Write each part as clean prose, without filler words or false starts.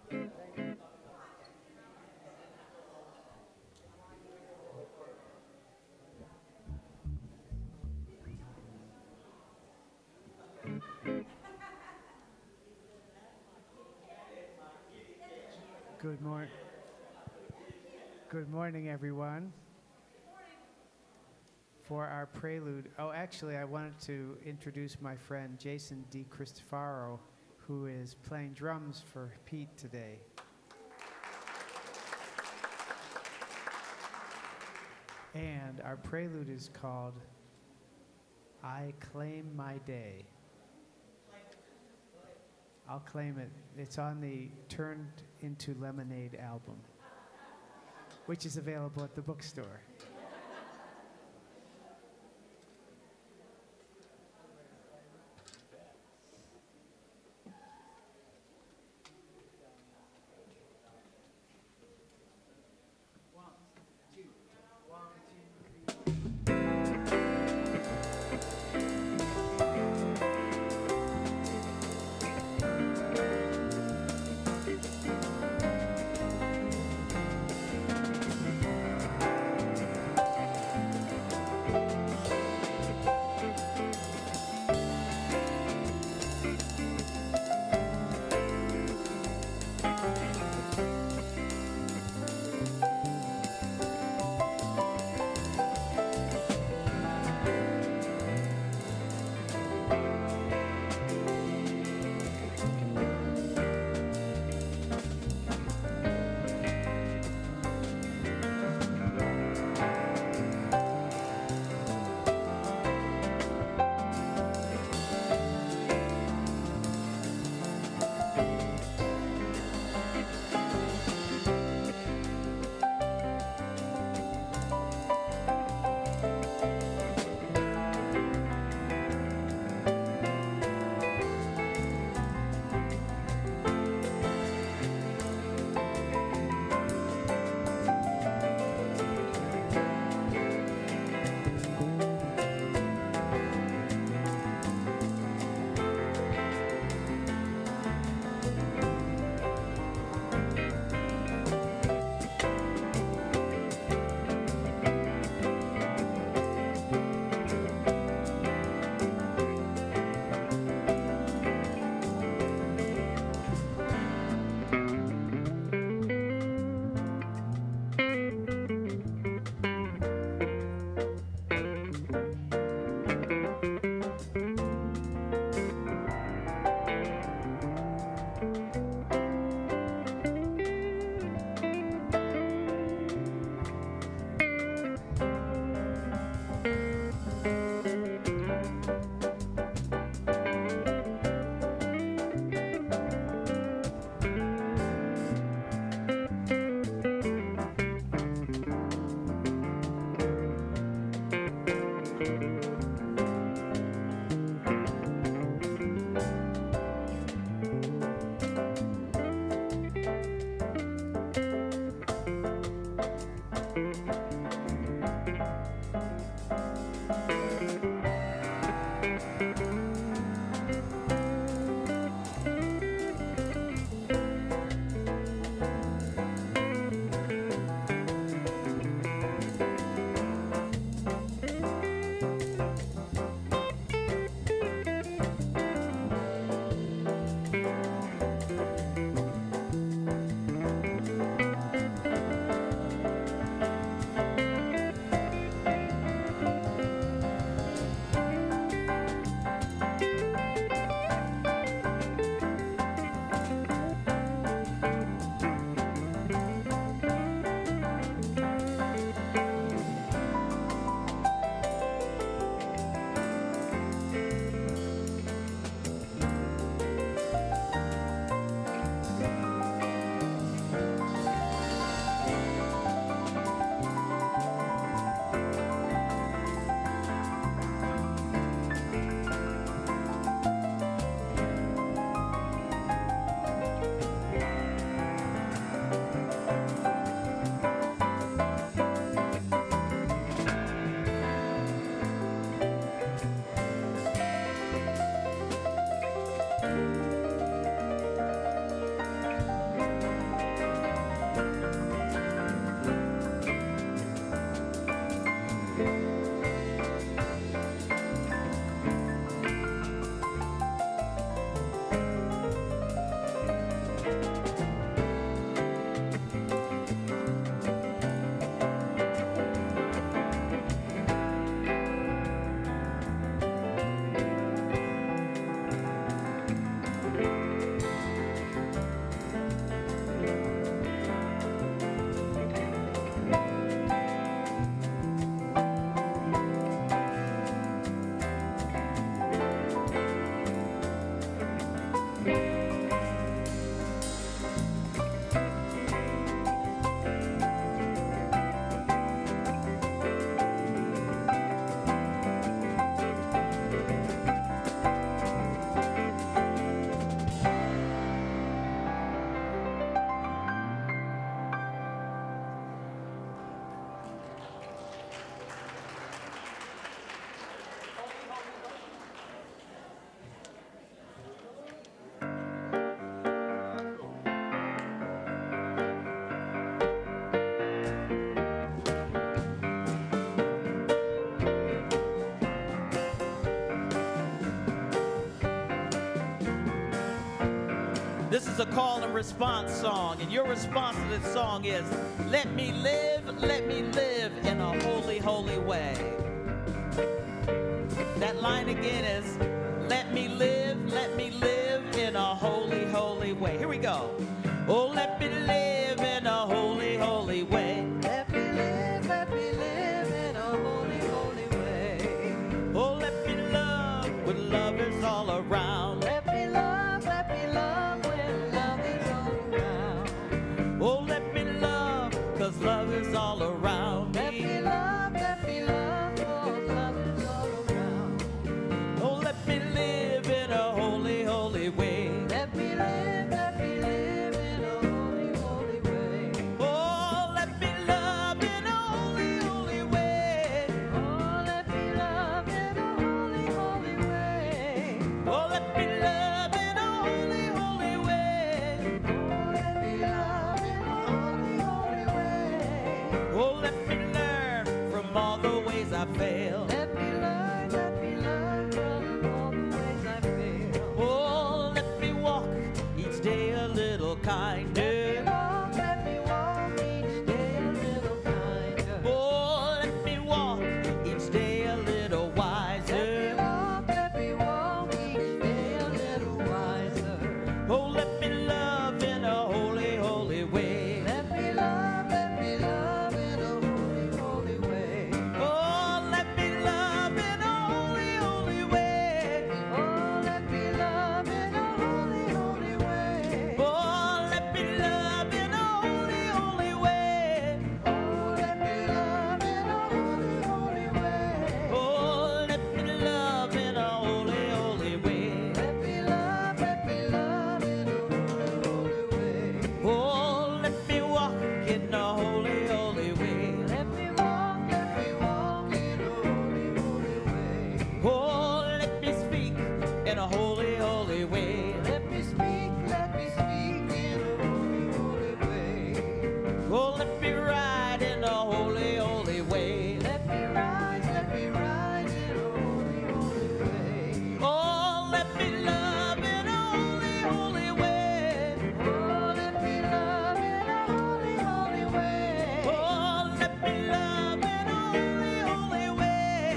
Good morning. Good morning, everyone. For our prelude, actually, I wanted to introduce my friend Jason DiCristofaro, who is playing drums for Pete today. And our prelude is called I Claim My Day. I'll claim it. It's on the Turned Into Lemonade album, which is available at the bookstore. This is a call and response song, and your response to this song is, let me live in a holy, holy way. That line again is, let me live in a holy, holy way. Here we go. Oh, let me live in a holy, holy way. Let me live in a holy, holy way. Oh, let me love when love is all around. Let me love when love is all around. Oh, let me love, 'cause love is all around me. Let me love, 'cause love is all around. Oh, let me live in a holy, holy way. Let me live in a holy, holy way. Oh, let me love in a holy, holy way. Oh, let me love in a holy, holy way. Oh, let me love in a holy, holy way. Oh, let me love in a holy, holy way. Oh, let me learn from all the ways I failed. Let me learn from all the ways I fail. Oh, let me walk each day a little kinder. Let me walk each day a little kinder. Oh, let me walk each day a little wiser. Let me walk each day a little wiser. Oh, let me love in a holy, holy way. Let me love in a holy, holy way. Oh, let me love in a holy, holy way. Oh, let me love in a holy, holy way. Oh, let me love in a holy, holy way. Oh, let me love in a holy, holy way. Oh, let me love in a holy, holy way. Let me love in a holy, holy way. Oh, let me walk in a holy, holy way. Let me walk in a holy, holy way. Oh, let me speak in a holy, holy way. Let me speak in a holy, holy way. Oh, let me ride in a holy, holy way. Let me rise in a holy, holy way. Oh, let me love in a holy, holy way. Oh, let me love in a holy, holy way. Oh, let me love in a holy, holy way.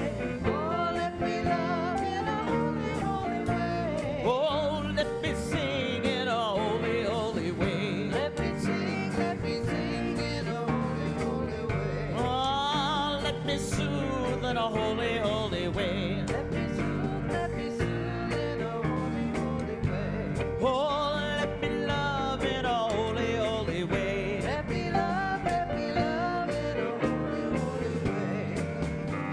Oh, let me love in a holy, holy way. Oh, let me sing in a holy, holy way. Let me sing in a holy, holy way. Oh, let me soothe in a holy, holy way. Let me soothe in a holy, holy way. Oh, let me love in a holy, holy way. Let me love in a holy, holy way.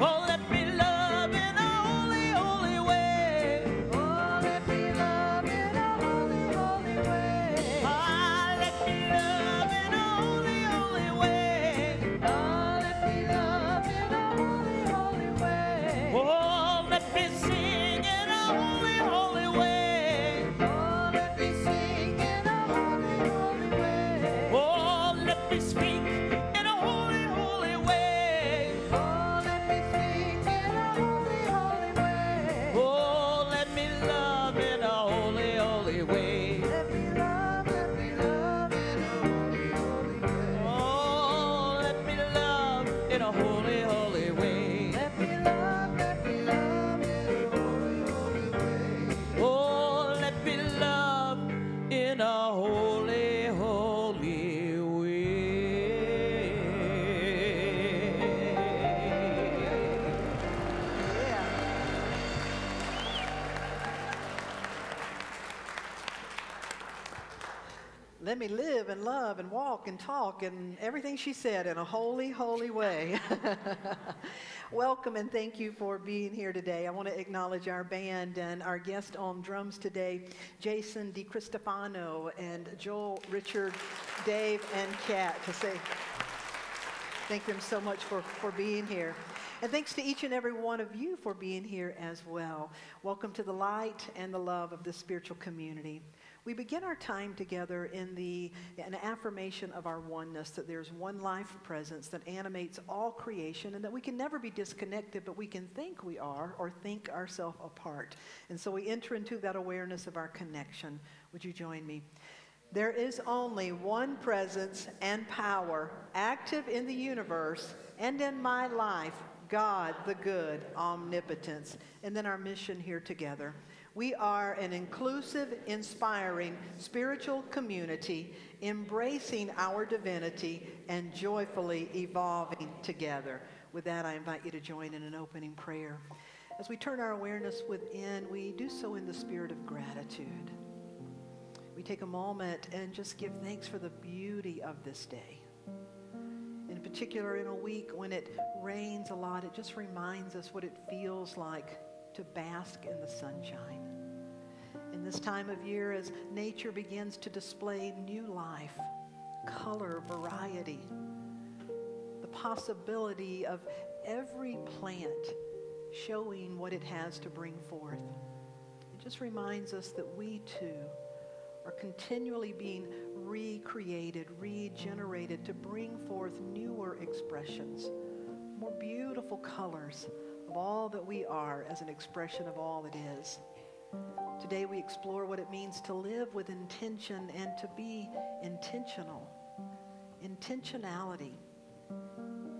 Oh, let me love in a holy, holy way. Oh, let me love in a holy, holy way. Ah, let me love in a holy, holy way. Oh, let me love in a holy, holy way. Oh, let me sing in a holy, holy way. Oh, let me sing in a holy, holy way. Oh, let me speak in a holy, holy way. Oh, let me speak in a holy, holy way. Oh, let me love in a holy, holy way. Let me love in a holy, holy way. Oh, let me love in a holy, holy way. Let me love in a holy, holy way. Oh, let me love in a holy, holy way. Yeah. Let me live and love and walk and talk and everything she said in a holy, holy way. Welcome and thank you for being here today. I want to acknowledge our band and our guest on drums today, Jason DiCristofano and Joel, Richard, Dave, and Kat, to say thank them so much for being here. And thanks to each and every one of you for being here as well. Welcome to the light and the love of the spiritual community. We begin our time together in an affirmation of our oneness, that there's one life presence that animates all creation, and that we can never be disconnected, but we can think we are or think ourselves apart. And so we enter into that awareness of our connection. Would you join me? There is only one presence and power active in the universe and in my life, God the good, omnipotence. And then our mission here together. We are an inclusive, inspiring, spiritual community, embracing our divinity and joyfully evolving together. With that, I invite you to join in an opening prayer. As we turn our awareness within, we do so in the spirit of gratitude. We take a moment and just give thanks for the beauty of this day. In particular, in a week when it rains a lot, it just reminds us what it feels like to bask in the sunshine. In this time of year, as nature begins to display new life, color, variety, the possibility of every plant showing what it has to bring forth, it just reminds us that we too are continually being recreated, regenerated to bring forth newer expressions, more beautiful colors of all that we are as an expression of all that is. Today we explore what it means to live with intention and to be intentional. Intentionality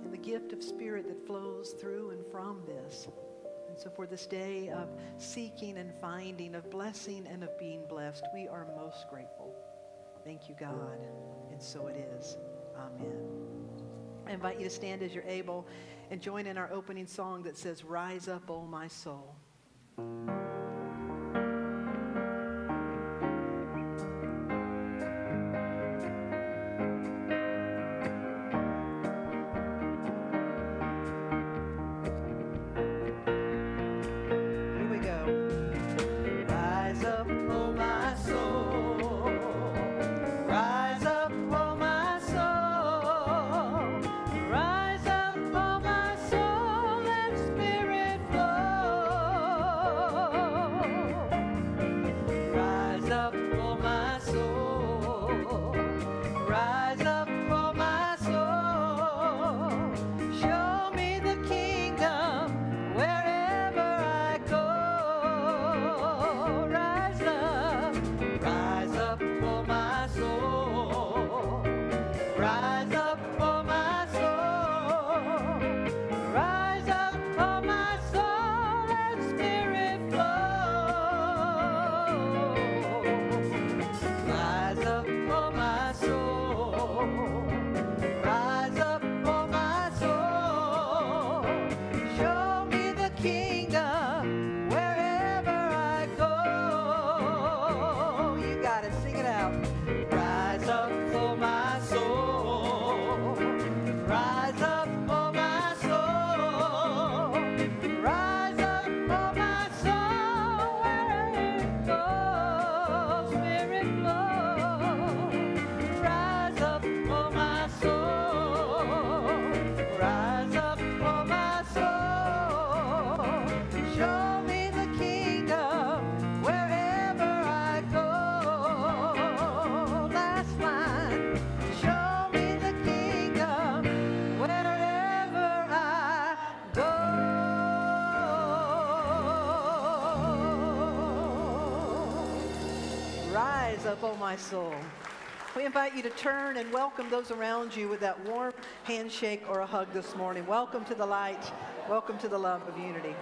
and the gift of spirit that flows through and from this. And so for this day of seeking and finding, of blessing and of being blessed, we are most grateful. Thank you, God. And so it is. Amen. I invite you to stand as you're able and join in our opening song that says, "Rise Up, O My Soul." Up, oh my soul. We invite you to turn and welcome those around you with that warm handshake or a hug this morning. Welcome to the light. Welcome to the love of unity.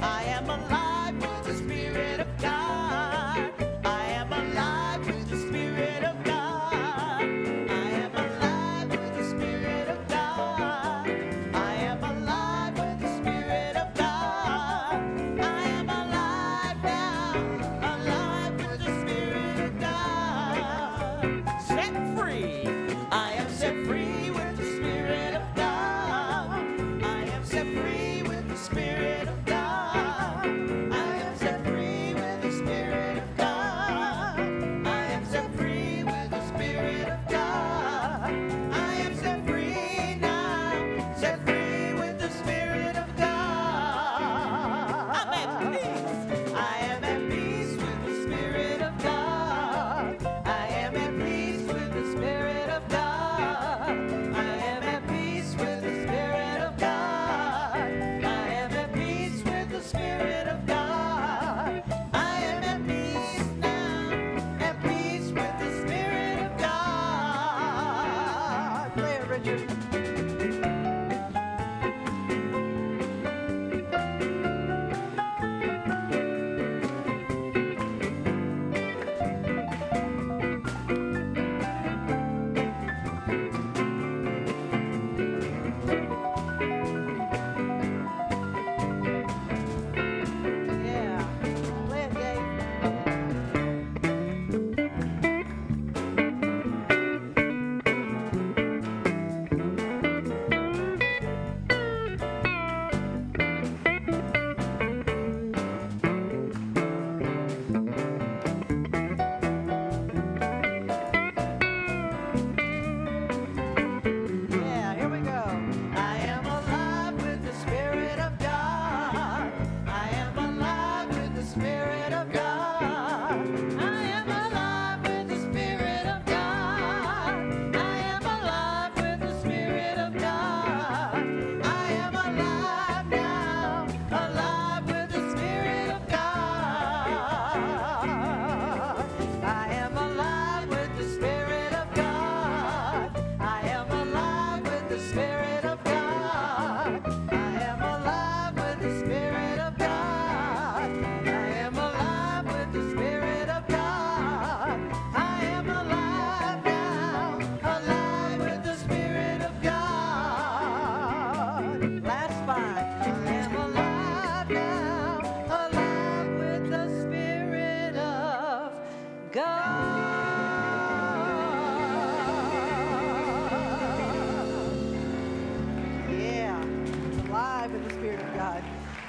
I am alive with the Spirit.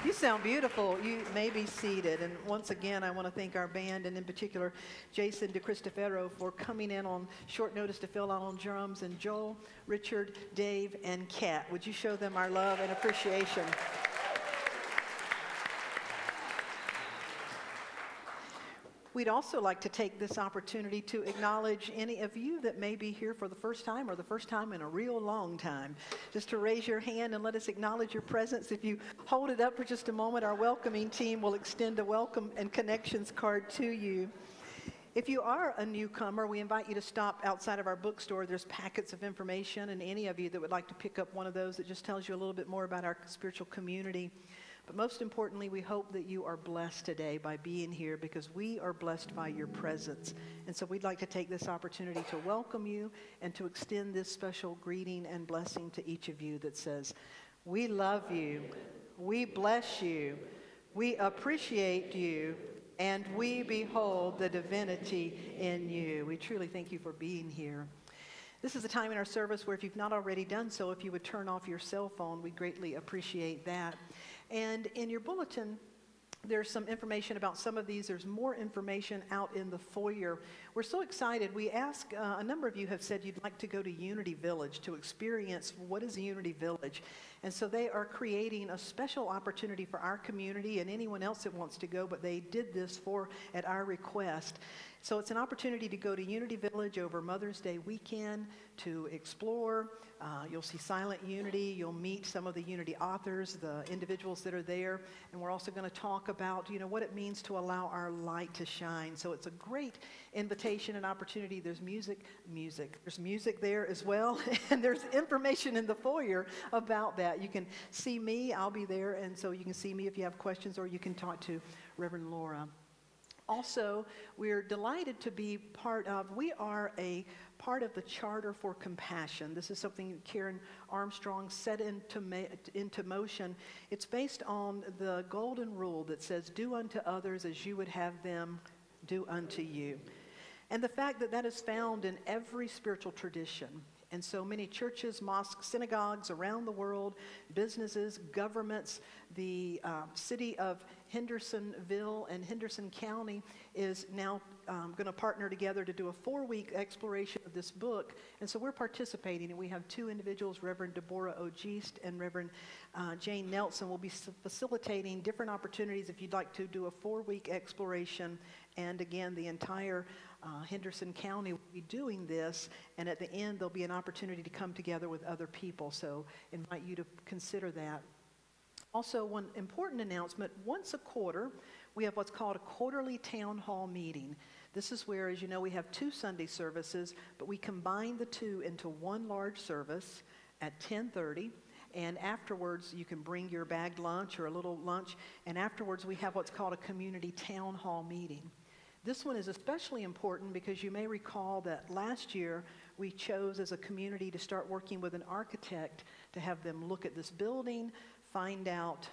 You sound beautiful. You may be seated. And once again, I want to thank our band, and in particular, Jason DeCristofero, for coming in on short notice to fill out on drums, and Joel, Richard, Dave, and Kat. Would you show them our love and appreciation? We'd also like to take this opportunity to acknowledge any of you that may be here for the first time or the first time in a real long time. Just to raise your hand and let us acknowledge your presence. If you hold it up for just a moment, our welcoming team will extend a welcome and connections card to you. If you are a newcomer, we invite you to stop outside of our bookstore. There's packets of information, and any of you that would like to pick up one of those that just tells you a little bit more about our spiritual community. But most importantly, we hope that you are blessed today by being here, because we are blessed by your presence. And so we'd like to take this opportunity to welcome you and to extend this special greeting and blessing to each of you that says, we love you, we bless you, we appreciate you, and we behold the divinity in you. We truly thank you for being here. This is a time in our service where, if you've not already done so, if you would turn off your cell phone, we greatly appreciate that. And in your bulletin, there's some information about some of these. There's more information out in the foyer. We're so excited. We ask, a number of you have said you'd like to go to Unity Village to experience what is Unity Village. And so they are creating a special opportunity for our community and anyone else that wants to go, but they did this at our request. So it's an opportunity to go to Unity Village over Mother's Day weekend to explore. You'll see Silent Unity. You'll meet some of the Unity authors, the individuals that are there. And we're also going to talk about, what it means to allow our light to shine. So it's a great invitation and opportunity. There's music. There's music there as well. And there's information in the foyer about that. You can see me. I'll be there. And so you can see me if you have questions, or you can talk to Reverend Laura. Also, we're delighted to be we are a part of the Charter for Compassion. This is something Karen Armstrong set into motion. It's based on the golden rule that says, do unto others as you would have them do unto you. And the fact that that is found in every spiritual tradition. And so many churches, mosques, synagogues around the world, businesses, governments, the city of Hendersonville and Henderson County is now going to partner together to do a 4-week exploration of this book. And so we're participating, and we have 2 individuals, Reverend Deborah O'Geist and Reverend Jane Nelson, will be facilitating different opportunities if you'd like to do a 4-week exploration. And again, the entire Henderson County will be doing this, and at the end there'll be an opportunity to come together with other people. So invite you to consider that. Also, one important announcement: once a quarter, we have what's called a quarterly town hall meeting. This is where, as you know, we have 2 Sunday services, but we combine the 2 into one large service at 10:30. And afterwards, you can bring your bagged lunch or a little lunch. And afterwards, we have what's called a community town hall meeting. This one is especially important because you may recall that last year we chose as a community to start working with an architect to have them look at this building, find out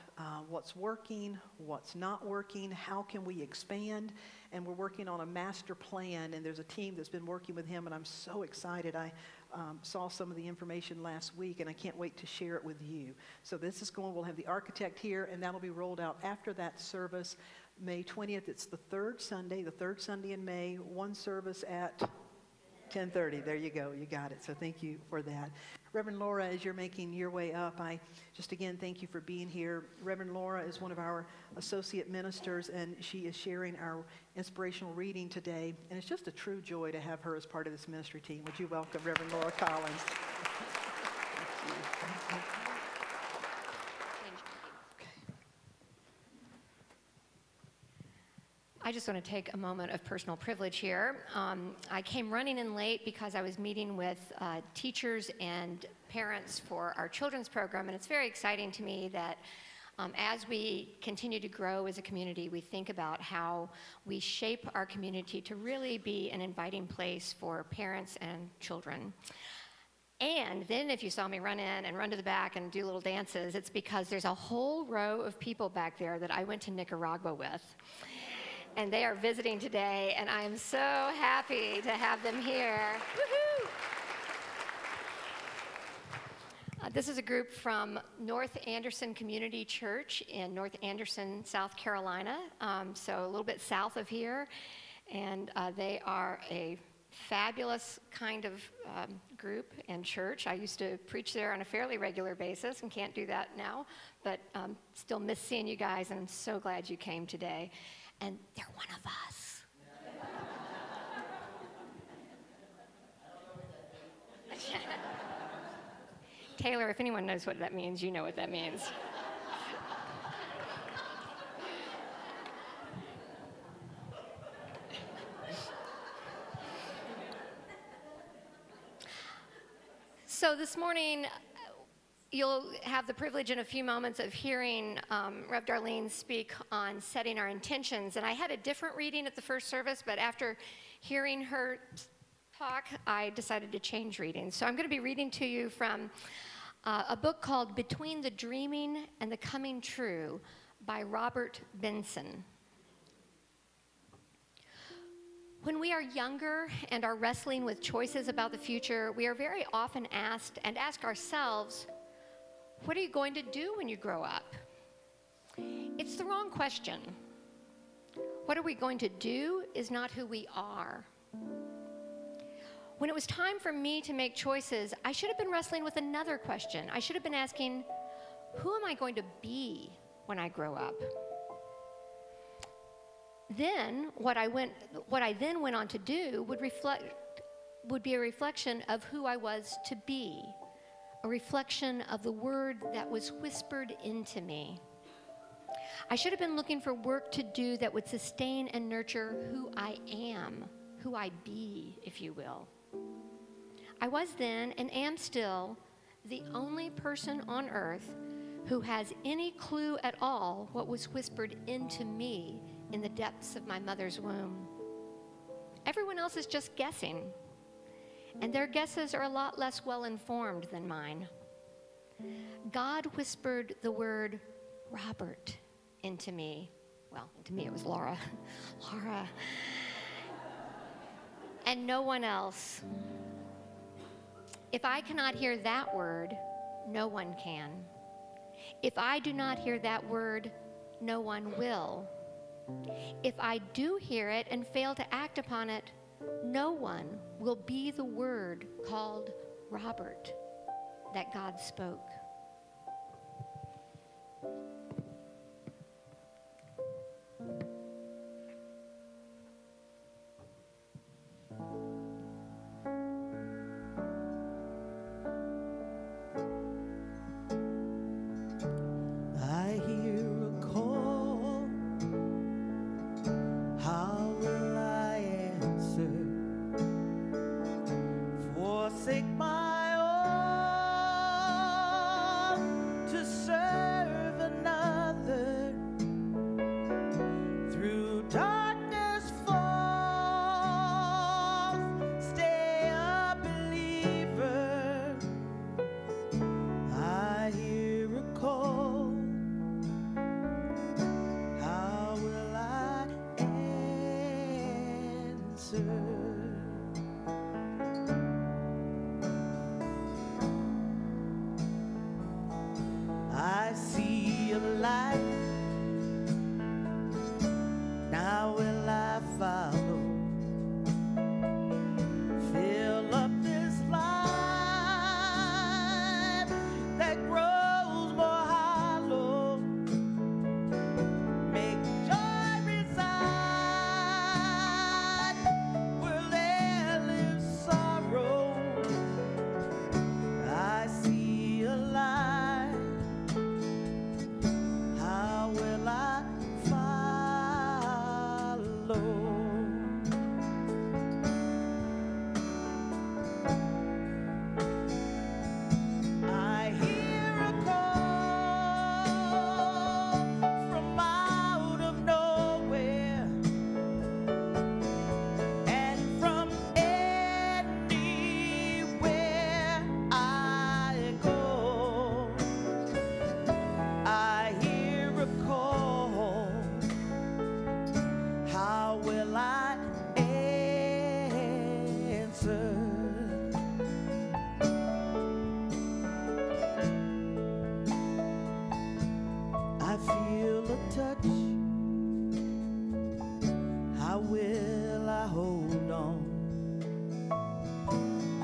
what's working, what's not working, how can we expand. And we're working on a master plan, and there's a team that's been working with him, and I'm so excited. I saw some of the information last week, and I can't wait to share it with you. So this is we'll have the architect here, and that'll be rolled out after that service. May 20th, it's the third Sunday in May, one service at 10:30. There you go, you got it. So thank you for that. Reverend Laura, as you're making your way up, I just again thank you for being here. Reverend Laura is one of our associate ministers, and she is sharing our inspirational reading today. And it's just a true joy to have her as part of this ministry team. Would you welcome Reverend Laura Collins? I just want to take a moment of personal privilege here. I came running in late because I was meeting with teachers and parents for our children's program, and it's very exciting to me that as we continue to grow as a community, we think about how we shape our community to really be an inviting place for parents and children. And then if you saw me run in and run to the back and do little dances, it's because there's a whole row of people back there that I went to Nicaragua with. And they are visiting today, and I am so happy to have them here. Woohoo! This is a group from North Anderson Community Church in North Anderson, South Carolina, so a little bit south of here. And they are a fabulous kind of group and church. I used to preach there on a fairly regular basis and can't do that now, but still miss seeing you guys, and I'm so glad you came today. And they're one of us. Taylor, if anyone knows what that means, you know what that means. So this morning, you'll have the privilege in a few moments of hearing Rev Darlene speak on setting our intentions. And I had a different reading at the first service, but after hearing her talk, I decided to change reading. So I'm going to be reading to you from a book called Between the Dreaming and the Coming True by Robert Benson. When we are younger and are wrestling with choices about the future, we are very often asked and ask ourselves, what are you going to do when you grow up? It's the wrong question. What are we going to do is not who we are. When it was time for me to make choices, I should have been wrestling with another question. I should have been asking, who am I going to be when I grow up? Then, what I then went on to do would be a reflection of who I was to be, a reflection of the word that was whispered into me. I should have been looking for work to do that would sustain and nurture who I am, who I be, if you will. I was then, and am still, the only person on earth who has any clue at all what was whispered into me in the depths of my mother's womb. Everyone else is just guessing, and their guesses are a lot less well-informed than mine. God whispered the word Robert into me. Well, to me it was Laura. Laura. And no one else. If I cannot hear that word, no one can. If I do not hear that word, no one will. If I do hear it and fail to act upon it, no one will be the word called Robert that God spoke. I see a light, now will I follow. Fill up this life that grows more hollow. Make joy reside where there lives sorrow. I see a light, how will I follow? I hear a call from out of nowhere, and from anywhere I go. I hear a call, how will I answer? will I hold on?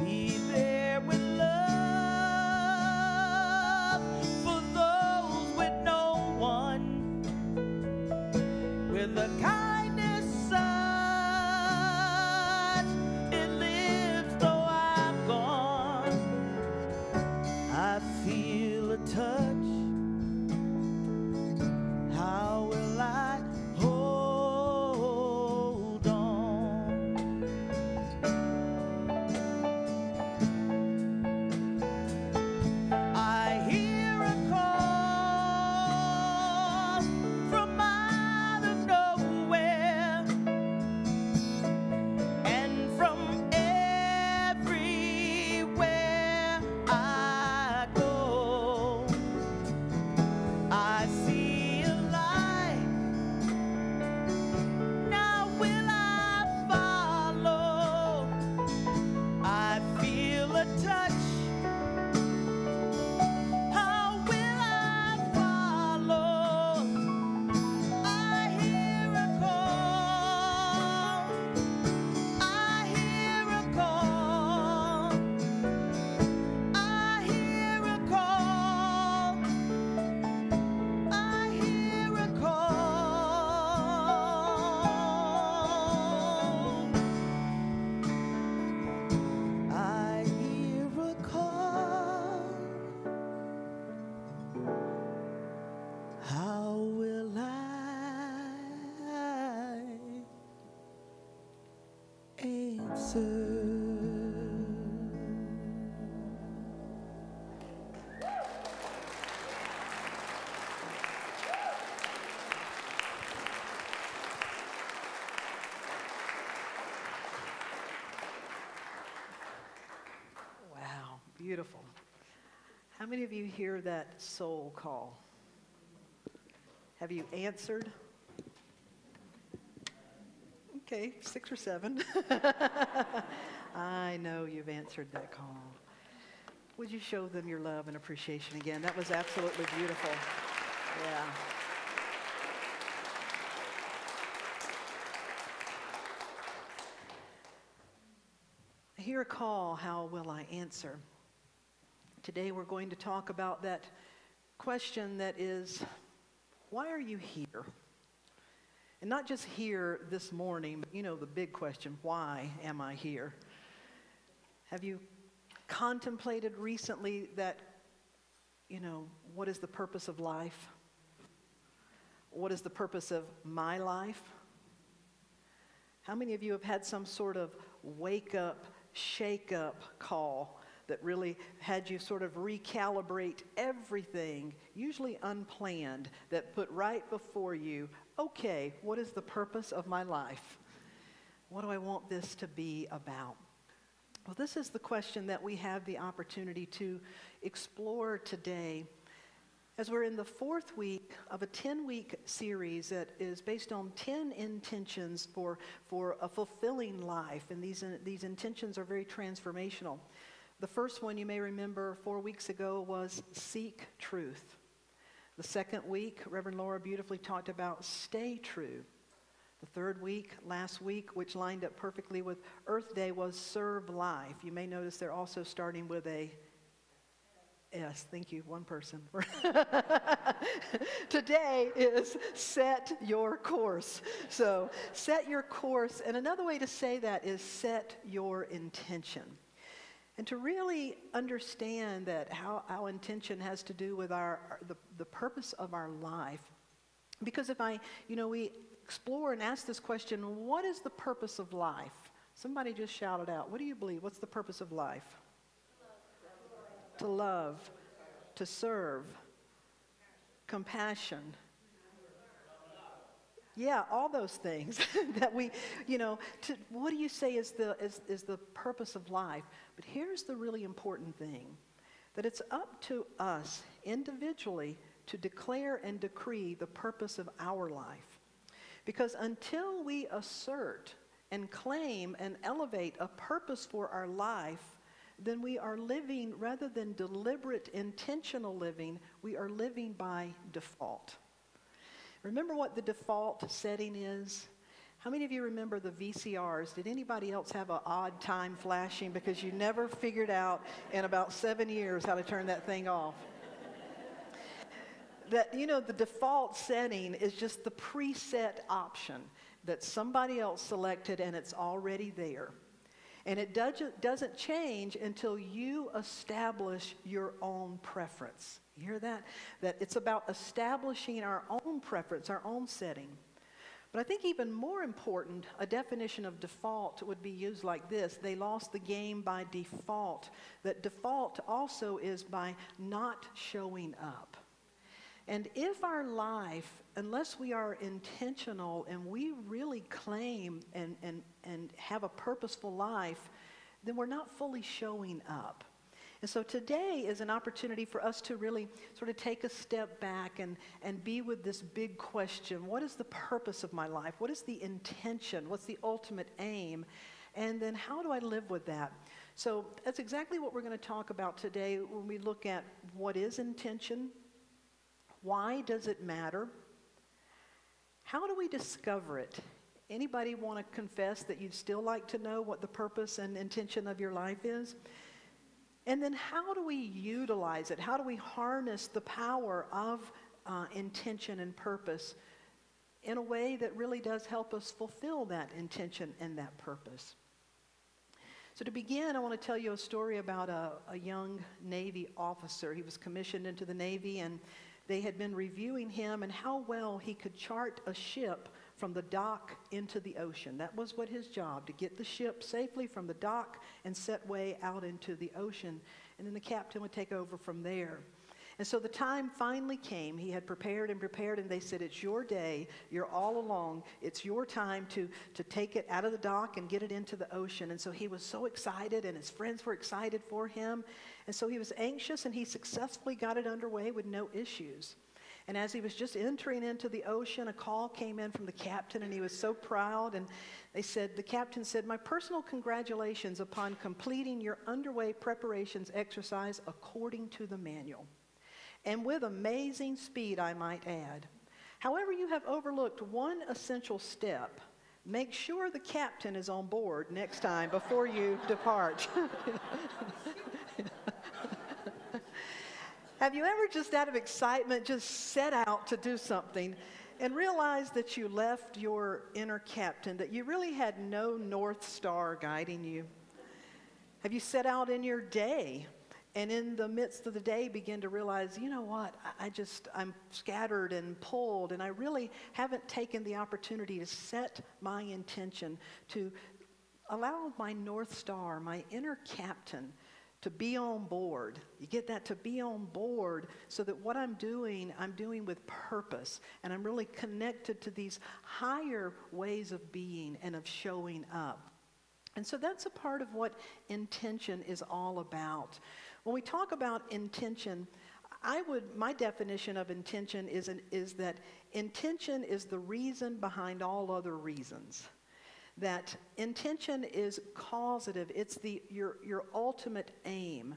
Be there with love for those with no one, with a kindness such it lives though I'm gone. I feel a touch. How will I hold on? I hear a call from out of nowhere, and from everywhere I go, I see a light. Now will I follow? I feel a touch. How will I follow? I hear a call. I hear a call. I hear a call. I hear a call. I hear a call. How will I answer? Wow, beautiful. How many of you hear that soul call? Have you answered? Okay, 6 or 7. I know you've answered that call. Would you show them your love and appreciation again? That was absolutely beautiful. Yeah. I hear a call, how will I answer? Today we're going to talk about that question that is, why are you here? And not just here this morning, but the big question, why am I here? Have you contemplated recently that, what is the purpose of life? What is the purpose of my life? How many of you have had some sort of wake up, shake up call that really had you sort of recalibrate everything, usually unplanned, that put right before you, okay, what is the purpose of my life? What do I want this to be about? Well, this is the question that we have the opportunity to explore today as we're in the 4th week of a 10-week series that is based on 10 intentions for a fulfilling life. And these intentions are very transformational. The first one, you may remember 4 weeks ago, was seek truth. The second week, Reverend Laura beautifully talked about stay true. The third week, last week, which lined up perfectly with Earth Day, was serve life. You may notice they're also starting with a S. Thank you, one person. Today is set your course. So set your course. And another way to say that is set your intention. And to really understand that how intention has to do with the purpose of our life. Because if we explore and ask this question, what is the purpose of life? Somebody just shouted out, what do you believe? What's the purpose of life? To love, to serve, compassion. Yeah, all those things that we, what do you say is the purpose of life? But here's the really important thing, that it's up to us individually to declare and decree the purpose of our life. Because until we assert and claim and elevate a purpose for our life, then we are living, rather than deliberate, intentional living, we are living by default. Remember what the default setting is? How many of you remember the VCRs? Did anybody else have an odd time flashing because you never figured out in about 7 years how to turn that thing off? That, you know, the default setting is just the preset option that somebody else selected and it's already there. And it doesn't change until you establish your own preference. You hear that? That it's about establishing our own preference, our own setting. But I think even more important, a definition of default would be used like this. They lost the game by default. That default also is by not showing up. And if our life, unless we are intentional and we really claim and have a purposeful life, then we're not fully showing up. And so today is an opportunity for us to really sort of take a step back and be with this big question. What is the purpose of my life? What is the intention? What's the ultimate aim? And then how do I live with that? So that's exactly what we're going to talk about today when we look at what is intention, why does it matter, how do we discover it? Anybody want to confess that you'd still like to know what the purpose and intention of your life is? And then how do we utilize it? How do we harness the power of intention and purpose in a way that really does help us fulfill that intention and that purpose? So to begin, I want to tell you a story about a young Navy officer. He was commissioned into the Navy, and they had been reviewing him and how well he could chart a ship from the dock into the ocean. That was what his job, to get the ship safely from the dock and set way out into the ocean. And then the captain would take over from there. And so the time finally came. He had prepared, and they said, it's your day. You're all along. It's your time to take it out of the dock and get it into the ocean. And so he was so excited, and his friends were excited for him. And so he was anxious, and he successfully got it underway with no issues. And as he was just entering into the ocean, a call came in from the captain, and he was so proud. And the captain said, my personal congratulations upon completing your underway preparations exercise according to the manual. And with amazing speed, I might add. However, you have overlooked one essential step. Make sure the captain is on board next time before you depart. Have you ever just out of excitement just set out to do something and realized that you left your inner captain, that you really had no North Star guiding you? Have you set out in your day and in the midst of the day begin to realize, you know what, I'm scattered and pulled, and I really haven't taken the opportunity to set my intention, to allow my North Star, my inner captain, to be on board. You get that? To be on board so that what I'm doing with purpose, and I'm really connected to these higher ways of being and of showing up. And so that's a part of what intention is all about. When we talk about intention, my definition of intention is that intention is the reason behind all other reasons. That intention is causative. It's your ultimate aim.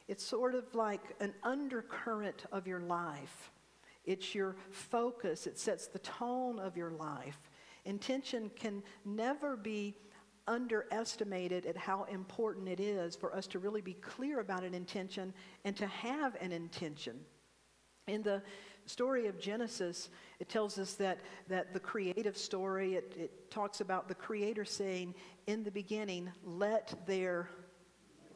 It's sort of like an undercurrent of your life. It's your focus. It sets the tone of your life. Intention can never be underestimated at how important it is for us to really be clear about an intention and to have an intention. In the story of Genesis, it tells us that the creative story, it talks about the Creator saying, in the beginning, let there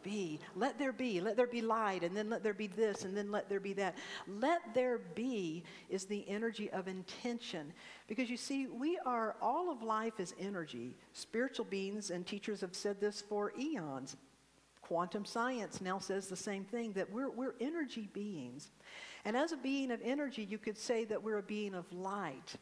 be. Let there be light, and then let there be this, and then let there be that. Let there be is the energy of intention. Because you see, all of life is energy. Spiritual beings and teachers have said this for eons. Quantum science now says the same thing, that we're energy beings. And as a being of energy, you could say that we're a being of light,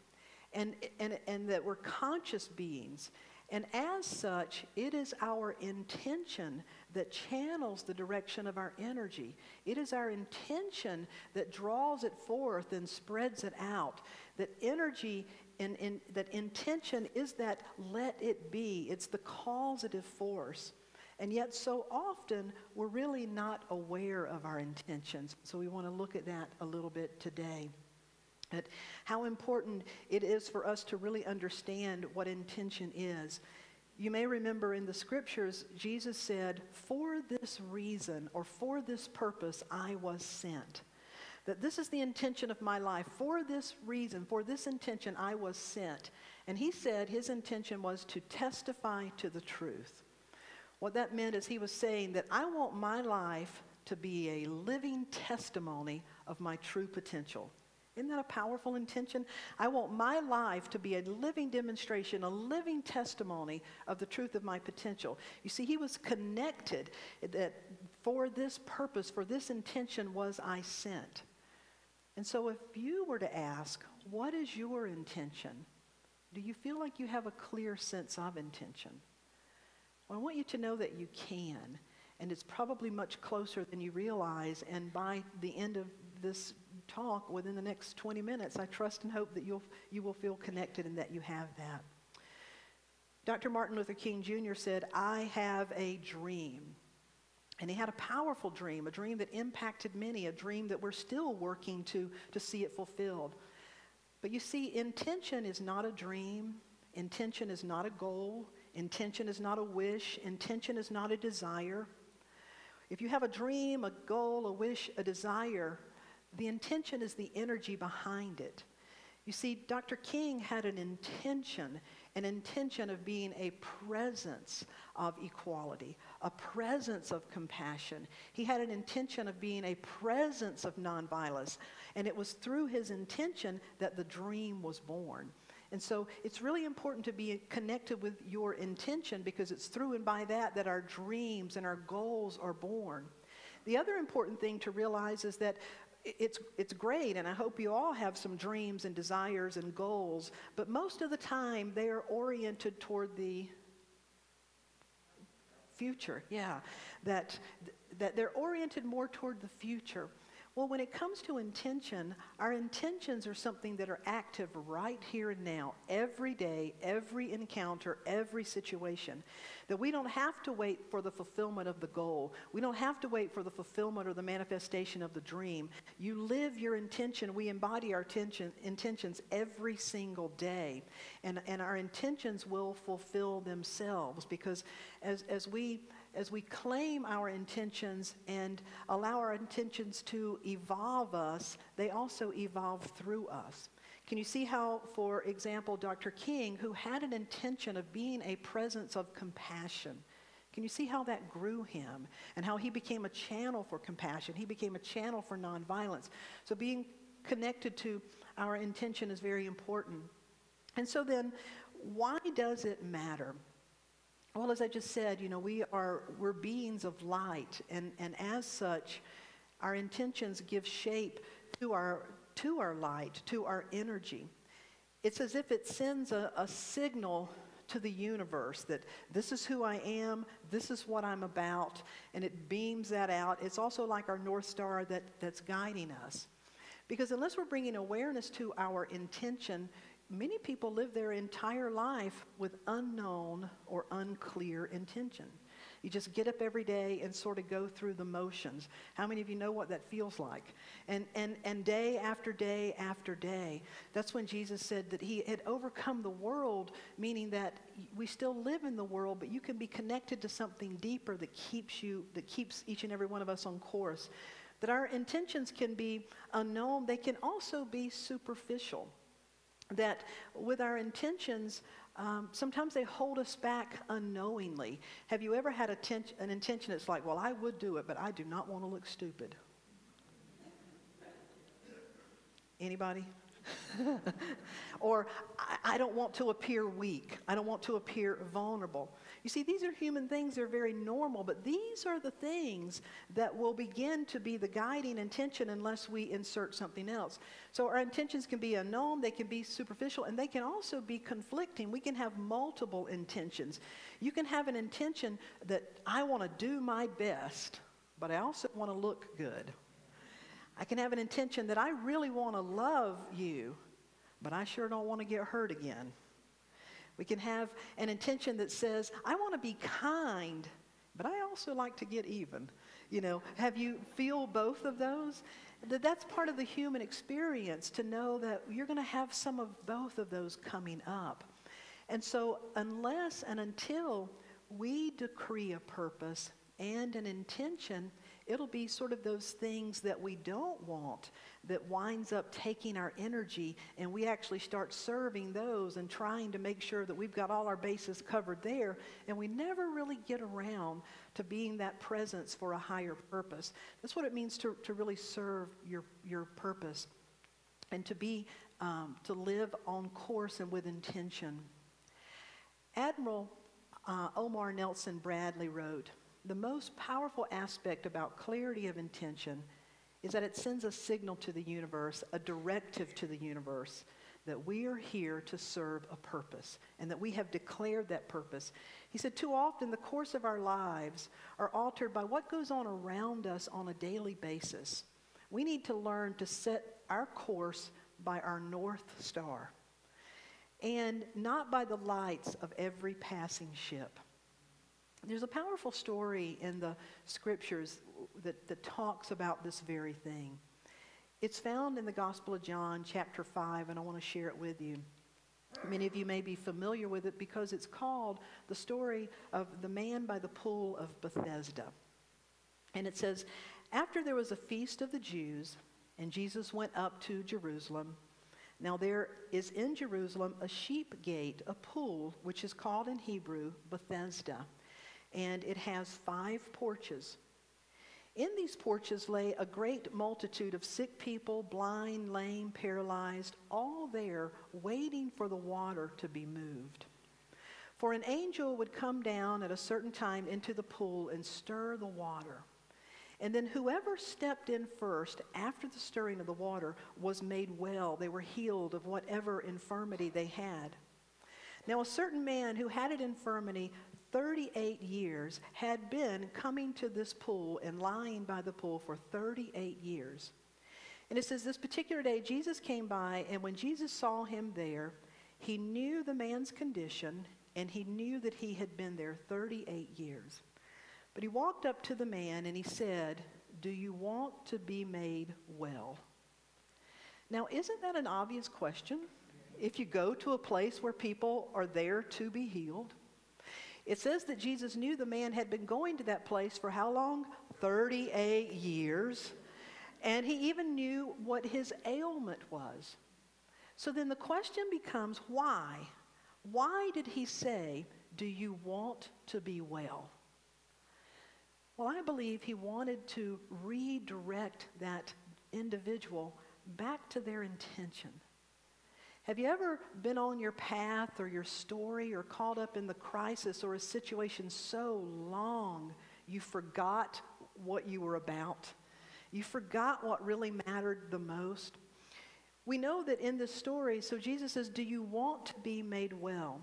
and that we're conscious beings. And as such, it is our intention that channels the direction of our energy. It is our intention that draws it forth and spreads it out. That energy and that intention is that let it be. It's the causative force. And yet so often we're really not aware of our intentions. So we want to look at that a little bit today. That how important it is for us to really understand what intention is. You may remember in the scriptures, Jesus said, "For this reason or for this purpose I was sent." That this is the intention of my life. For this reason, for this intention I was sent. And he said his intention was to testify to the truth. What that meant is he was saying that I want my life to be a living testimony of my true potential. Isn't that a powerful intention? I want my life to be a living demonstration, a living testimony of the truth of my potential. You see, he was connected that for this purpose, for this intention was I sent. And so if you were to ask, what is your intention? Do you feel like you have a clear sense of intention? Well, I want you to know that you can. And it's probably much closer than you realize. And by the end of this talk, within the next 20 minutes, I trust and hope that you will feel connected and that you have that. Dr. Martin Luther King Jr. said, "I have a dream." And he had a powerful dream, a dream that impacted many, a dream that we're still working to see it fulfilled. But you see, intention is not a dream. Intention is not a goal. Intention is not a wish. Intention is not a desire. If you have a dream, a goal, a wish, a desire, the intention is the energy behind it. You see, Dr. King had an intention of being a presence of equality, a presence of compassion. He had an intention of being a presence of nonviolence, and it was through his intention that the dream was born. And so it's really important to be connected with your intention, because it's through and by that our dreams and our goals are born. The other important thing to realize is that it's great, and I hope you all have some dreams and desires and goals, but most of the time they are oriented toward the future. Yeah, that they're oriented more toward the future. Well, when it comes to intention, our intentions are something that are active right here and now, every day, every encounter, every situation. That we don't have to wait for the fulfillment of the goal. We don't have to wait for the fulfillment or the manifestation of the dream. You live your intention. We embody our intentions every single day. And our intentions will fulfill themselves, because as we claim our intentions and allow our intentions to evolve us, they also evolve through us. Can you see how, for example, Dr. King, who had an intention of being a presence of compassion, can you see how that grew him and how he became a channel for compassion? He became a channel for nonviolence. So being connected to our intention is very important. And so then, why does it matter? Well, as I just said, we're beings of light, and as such, our intentions give shape to our light, to our energy. It's as if it sends a signal to the universe that this is who I am, this is what I'm about, and it beams that out. It's also like our North Star that's guiding us. Because unless we're bringing awareness to our intention, many people live their entire life with unknown or unclear intention. You just get up every day and sort of go through the motions. How many of you know what that feels like? And day after day after day, that's when Jesus said that he had overcome the world, meaning that we still live in the world, but you can be connected to something deeper that keeps each and every one of us on course. That our intentions can be unknown, they can also be superficial. That with our intentions, sometimes they hold us back unknowingly. Have you ever had an intention that's like, well, I would do it, but I do not want to look stupid? Anybody? Or I don't want to appear weak. I don't want to appear vulnerable. You see, these are human things. They're very normal, but these are the things that will begin to be the guiding intention unless we insert something else. So our intentions can be unknown, they can be superficial, and they can also be conflicting. We can have multiple intentions. You can have an intention that I want to do my best, but I also want to look good. I can have an intention that I really want to love you, but I sure don't want to get hurt again. We can have an intention that says, I want to be kind, but I also like to get even. Have you feel both of those? That's part of the human experience, to know that you're going to have some of both of those coming up. And so unless and until we decree a purpose and an intention, it'll be sort of those things that we don't want that winds up taking our energy, and we actually start serving those and trying to make sure that we've got all our bases covered there, and we never really get around to being that presence for a higher purpose. That's what it means to really serve your purpose, and to live on course and with intention. Admiral Omar Nelson Bradley wrote, "The most powerful aspect about clarity of intention is that it sends a signal to the universe, a directive to the universe, that we are here to serve a purpose and that we have declared that purpose." He said, "Too often the course of our lives are altered by what goes on around us on a daily basis. We need to learn to set our course by our North Star and not by the lights of every passing ship." There's a powerful story in the scriptures that talks about this very thing. It's found in the Gospel of John, chapter 5, and I want to share it with you. Many of you may be familiar with it because it's called the story of the man by the pool of Bethesda. And it says, "After there was a feast of the Jews, and Jesus went up to Jerusalem. Now there is in Jerusalem a sheep gate, a pool, which is called in Hebrew Bethesda, and it has 5 porches. In these porches lay a great multitude of sick people, blind, lame, paralyzed, all there waiting for the water to be moved. For an angel would come down at a certain time into the pool and stir the water. And then whoever stepped in first after the stirring of the water was made well. They were healed of whatever infirmity they had. Now a certain man who had an infirmity 38 years had been coming to this pool and lying by the pool for 38 years. And it says, this particular day Jesus came by, and when Jesus saw him there, he knew the man's condition, and he knew that he had been there 38 years. But he walked up to the man and he said, 'Do you want to be made well?'" Now, isn't that an obvious question? If you go to a place where people are there to be healed. It says that Jesus knew the man had been going to that place for how long? 38 years. And he even knew what his ailment was. So then the question becomes, why? Why did he say, "Do you want to be well?" Well, I believe he wanted to redirect that individual back to their intention. Have you ever been on your path or your story or caught up in the crisis or a situation so long you forgot what you were about? You forgot what really mattered the most? We know that in this story, so Jesus says, "Do you want to be made well?"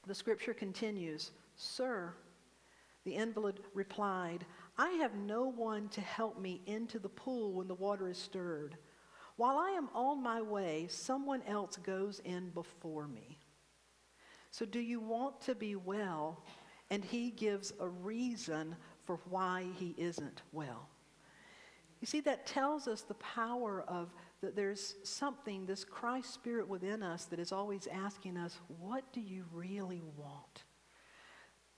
The scripture continues, "Sir," the invalid replied, "I have no one to help me into the pool when the water is stirred. While I am on my way, someone else goes in before me." So do you want to be well? And he gives a reason for why he isn't well. You see, that tells us the power of that there's something, this Christ spirit within us that is always asking us, what do you really want?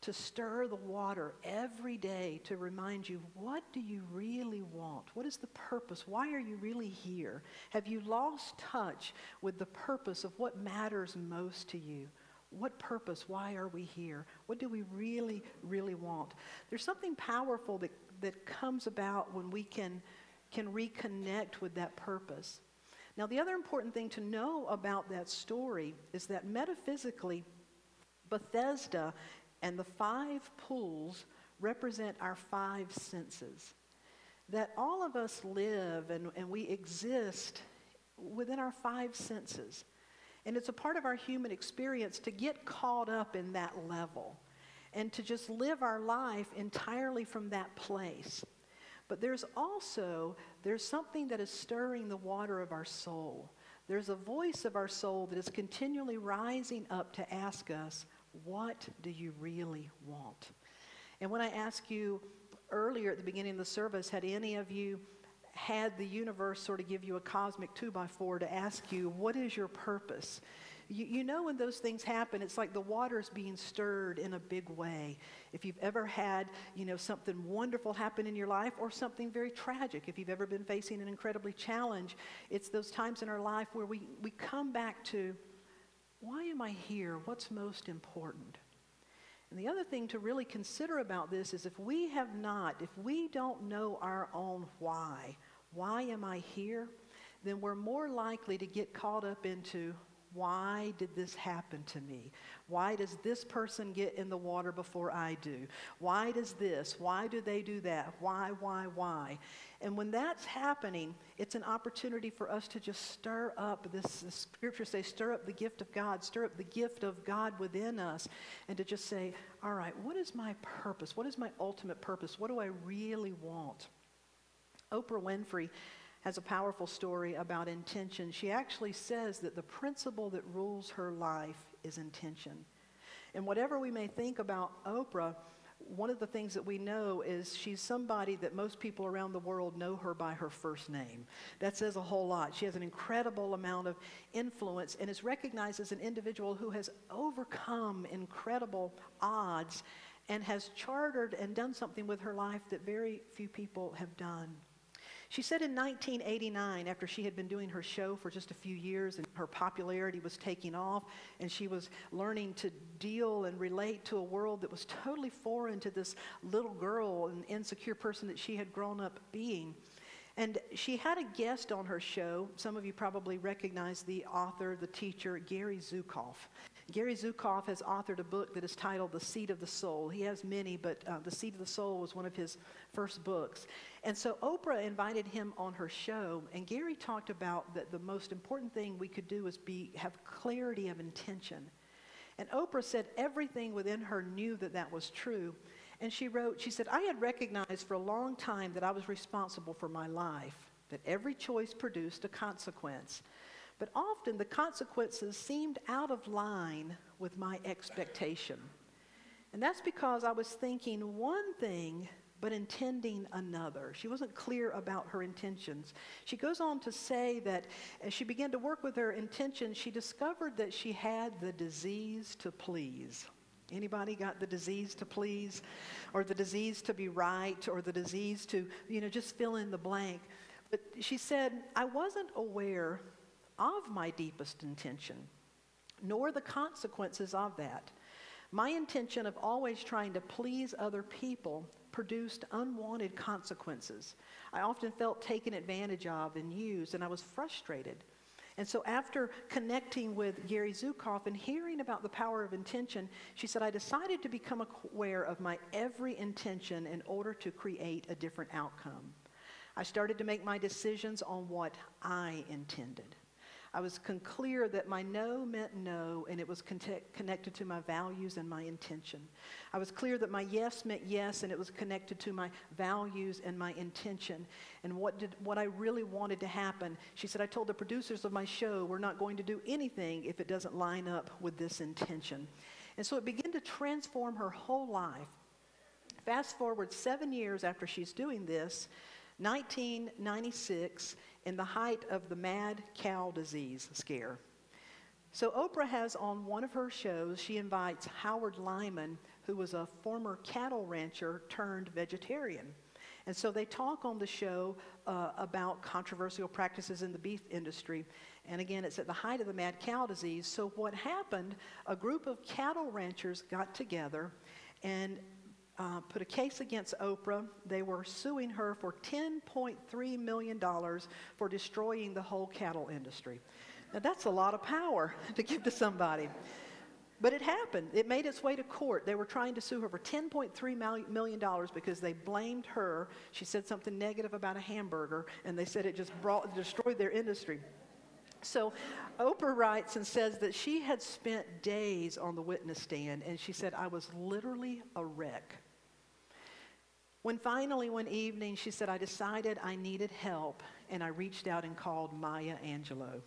To stir the water every day to remind you, what do you really want? What is the purpose? Why are you really here? Have you lost touch with the purpose of what matters most to you? What purpose? Why are we here? What do we really, really want? There's something powerful that comes about when we can reconnect with that purpose. Now, the other important thing to know about that story is that metaphysically, Bethesda and the 5 pools represent our 5 senses. That all of us live and we exist within our 5 senses. And it's a part of our human experience to get caught up in that level and to just live our life entirely from that place. But there's something that is stirring the water of our soul. There's a voice of our soul that is continually rising up to ask us, what do you really want? And when I asked you earlier at the beginning of the service, had any of you had the universe sort of give you a cosmic 2x4 to ask you, what is your purpose? You know when those things happen, it's like the water's being stirred in a big way. If you've ever had, something wonderful happen in your life or something very tragic, if you've ever been facing an incredibly challenge, it's those times in our life where we come back to, why am I here? What's most important? And the other thing to really consider about this is if we don't know our own why am I here? Then we're more likely to get caught up into, why did this happen to me? Why does this person get in the water before I do? Why does this? Why do they do that? Why? And when that's happening, it's an opportunity for us to just stir up this scripture says, stir up the gift of God, stir up the gift of God within us, and to just say, all right, what is my purpose? What is my ultimate purpose? What do I really want? Oprah Winfrey has a powerful story about intention. She actually says that the principle that rules her life is intention. And whatever we may think about Oprah, one of the things that we know is she's somebody that most people around the world know her by her first name. That says a whole lot. She has an incredible amount of influence and is recognized as an individual who has overcome incredible odds and has chartered and done something with her life that very few people have done. She said in 1989, after she had been doing her show for just a few years and her popularity was taking off and she was learning to deal and relate to a world that was totally foreign to this little girl and insecure person that she had grown up being. And she had a guest on her show. Some of you probably recognize the author, the teacher, Gary Zukav. Gary Zukav has authored a book that is titled The Seed of the Soul. He has many, but The Seed of the Soul was one of his first books. And so Oprah invited him on her show, and Gary talked about that the most important thing we could do is have clarity of intention. And Oprah said everything within her knew that that was true. And she said, I had recognized for a long time that I was responsible for my life, that every choice produced a consequence. But often the consequences seemed out of line with my expectation. And that's because I was thinking one thing, but intending another. She wasn't clear about her intentions. She goes on to say that as she began to work with her intentions, she discovered that she had the disease to please. Anybody got the disease to please? Or the disease to be right? Or the disease to, just fill in the blank? But she said, I wasn't aware of my deepest intention, nor the consequences of that. My intention of always trying to please other people produced unwanted consequences. I often felt taken advantage of and used, and I was frustrated. And so after connecting with Gary Zukav and hearing about the power of intention, she said, I decided to become aware of my every intention in order to create a different outcome. I started to make my decisions on what I intended. I was clear that my no meant no, and it was connected to my values and my intention. I was clear that my yes meant yes, and it was connected to my values and my intention. And what I really wanted to happen, she said, I told the producers of my show, we're not going to do anything if it doesn't line up with this intention. And so it began to transform her whole life. Fast forward 7 years after she's doing this, 1996, in the height of the mad cow disease scare. So Oprah has on one of her shows, she invites Howard Lyman, who was a former cattle rancher turned vegetarian. And so they talk on the show about controversial practices in the beef industry. And again, it's at the height of the mad cow disease. So what happened, a group of cattle ranchers got together and put a case against Oprah. They were suing her for $10.3 million for destroying the whole cattle industry. Now, that's a lot of power to give to somebody. But it happened. It made its way to court. They were trying to sue her for $10.3 million because they blamed her. She said something negative about a hamburger, and they said it just destroyed their industry. So Oprah writes and says that she had spent days on the witness stand, and she said, I was literally a wreck. When finally one evening she said, I decided I needed help, and I reached out and called Maya Angelou.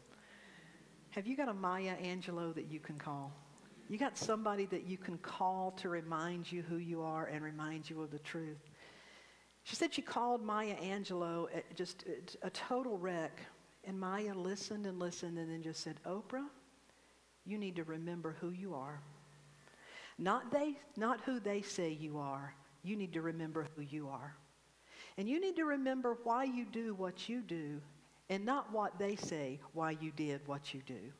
Have you got a Maya Angelou that you can call? You got somebody that you can call to remind you who you are and remind you of the truth. She said she called Maya Angelou, just a total wreck. And Maya listened and listened and then just said, Oprah, you need to remember who you are. Not who they say you are. You need to remember who you are. And you need to remember why you do what you do and not what they say why you did what you do.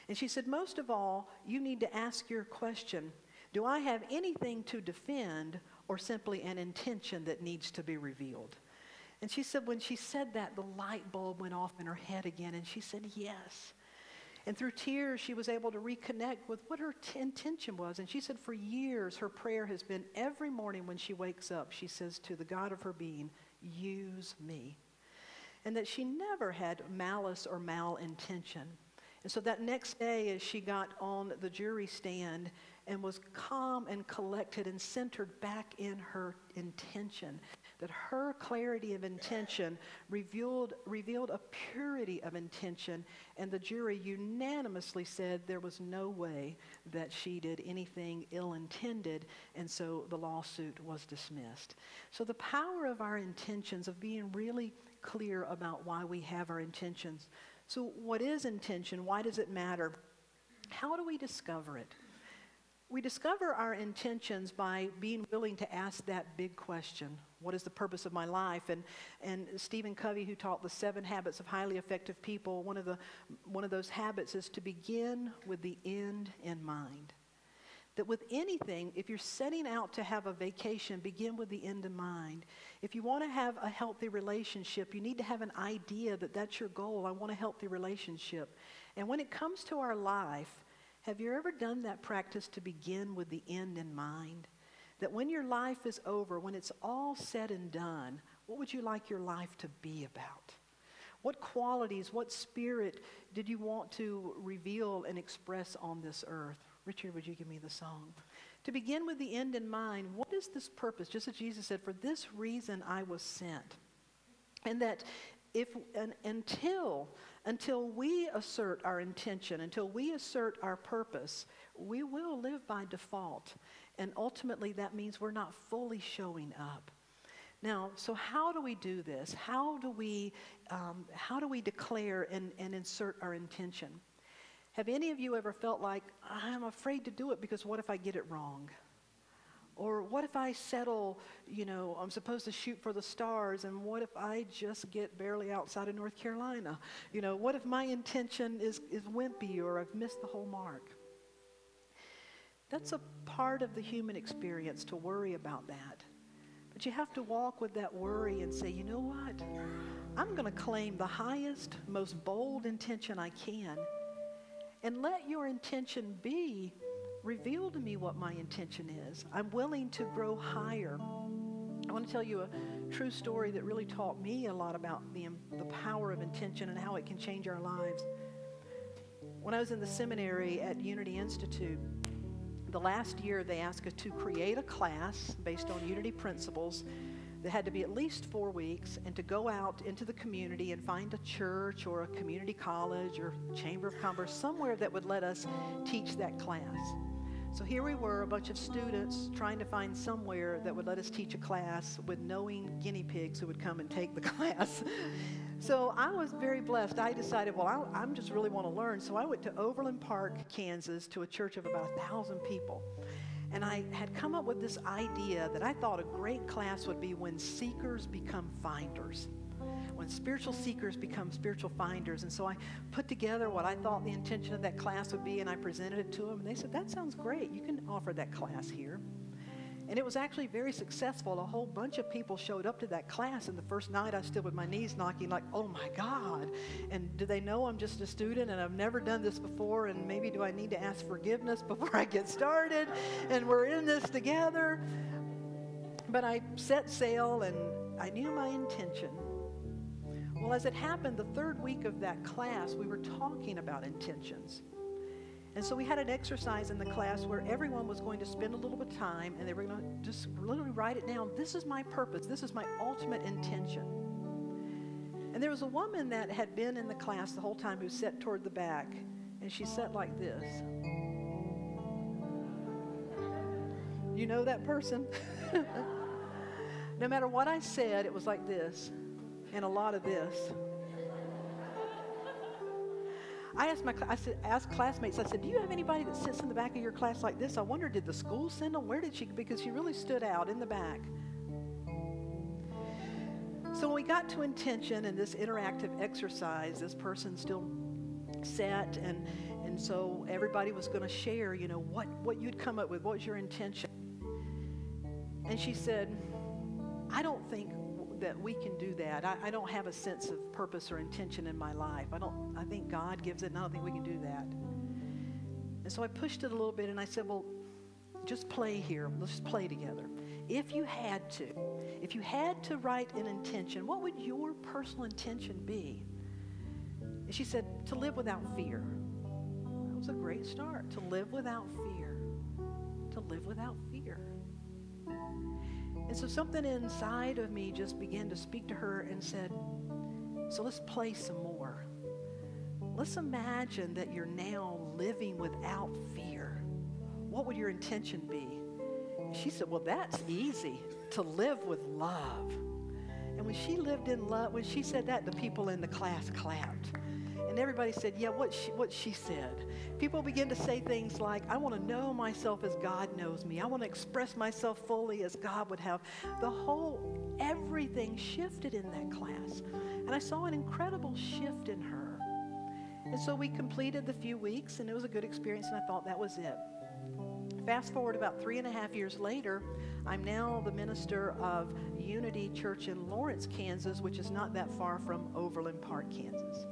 And she said, most of all, you need to ask your question, do I have anything to defend or simply an intention that needs to be revealed? And she said when she said that, the light bulb went off in her head again, and she said yes. And through tears, she was able to reconnect with what her intention was. And she said for years, her prayer has been every morning when she wakes up, she says to the God of her being, use me. And that she never had malice or malintention. And so that next day, as she got on the jury stand and was calm and collected and centered back in her intention, that her clarity of intention revealed a purity of intention, and the jury unanimously said there was no way that she did anything ill-intended, and so the lawsuit was dismissed. So the power of our intentions, of being really clear about why we have our intentions. So what is intention? Why does it matter? How do we discover it? We discover our intentions by being willing to ask that big question. What is the purpose of my life? And Stephen Covey, who taught the 7 Habits of Highly Effective People, one of those habits is to begin with the end in mind. That with anything, if you're setting out to have a vacation, begin with the end in mind. If you want to have a healthy relationship, you need to have an idea that that's your goal. I want a healthy relationship. And when it comes to our life, have you ever done that practice to begin with the end in mind? That when your life is over, when it's all said and done, what would you like your life to be about? What qualities, what spirit did you want to reveal and express on this earth? Richard, would you give me the song? To begin with the end in mind, what is this purpose? Just as Jesus said, for this reason I was sent. And that until we assert our intention, until we assert our purpose, we will live by default. And ultimately that means we're not fully showing up. Now, so how do we do this? How do we declare and insert our intention? Have any of you ever felt like, I'm afraid to do it because what if I get it wrong? Or what if I settle, I'm supposed to shoot for the stars, and what if I just get barely outside of North Carolina? What if my intention is wimpy, or I've missed the whole mark? That's a part of the human experience, to worry about that. But you have to walk with that worry and say, you know what? I'm going to claim the highest, most bold intention I can, and let your intention be, reveal to me what my intention is. I'm willing to grow higher. I want to tell you a true story that really taught me a lot about the power of intention and how it can change our lives. When I was in the seminary at Unity Institute, the last year they asked us to create a class based on Unity principles that had to be at least 4 weeks, and to go out into the community and find a church or a community college or chamber of commerce, somewhere that would let us teach that class. So here we were, a bunch of students trying to find somewhere that would let us teach a class with knowing guinea pigs who would come and take the class. So I was very blessed. I decided, well, I'm just really want to learn. So I went to Overland Park, Kansas, to a church of about 1,000 people. And I had come up with this idea that I thought a great class would be when seekers become finders. When spiritual seekers become spiritual finders. And so I put together what I thought the intention of that class would be, and I presented it to them. And they said, that sounds great. You can offer that class here. And it was actually very successful. A whole bunch of people showed up to that class. And the first night I stood with my knees knocking like, oh my God. And do they know I'm just a student and I've never done this before? And maybe do I need to ask forgiveness before I get started? And we're in this together. But I set sail and I knew my intention. Well, as it happened, the third week of that class, we were talking about intentions. And so we had an exercise in the class where everyone was going to spend a little bit of time and they were going to just literally write it down. This is my purpose. This is my ultimate intention. And there was a woman that had been in the class the whole time who sat toward the back, and she sat like this. You know that person? no matter what I said, it was like this and a lot of this. I asked classmates, I said, do you have anybody that sits in the back of your class like this? I wonder, did the school send them? Where did she, because she really stood out in the back. So when we got to intention and this interactive exercise, this person still sat, and so everybody was going to share, you know, what you'd come up with, what was your intention? And she said, I don't think that we can do that. I don't have a sense of purpose or intention in my life. I think God gives it, and I don't think we can do that. And so I pushed it a little bit, and I said, well, just play here. Let's just play together. If you had to write an intention, what would your personal intention be? And she said, to live without fear. That was a great start. To live without fear. To live without fear. And so something inside of me just began to speak to her and said, so let's play some more. Let's imagine that you're now living without fear. What would your intention be? And she said, well, that's easy, to live with love. And when she lived in love, when she said that, the people in the class clapped. And everybody said, yeah, what she said. People began to say things like, I want to know myself as God knows me. I want to express myself fully as God would have. Everything shifted in that class. And I saw an incredible shift in her. And so we completed the few weeks, and it was a good experience, and I thought that was it. Fast forward about 3.5 years later, I'm now the minister of Unity Church in Lawrence, Kansas, which is not that far from Overland Park, Kansas.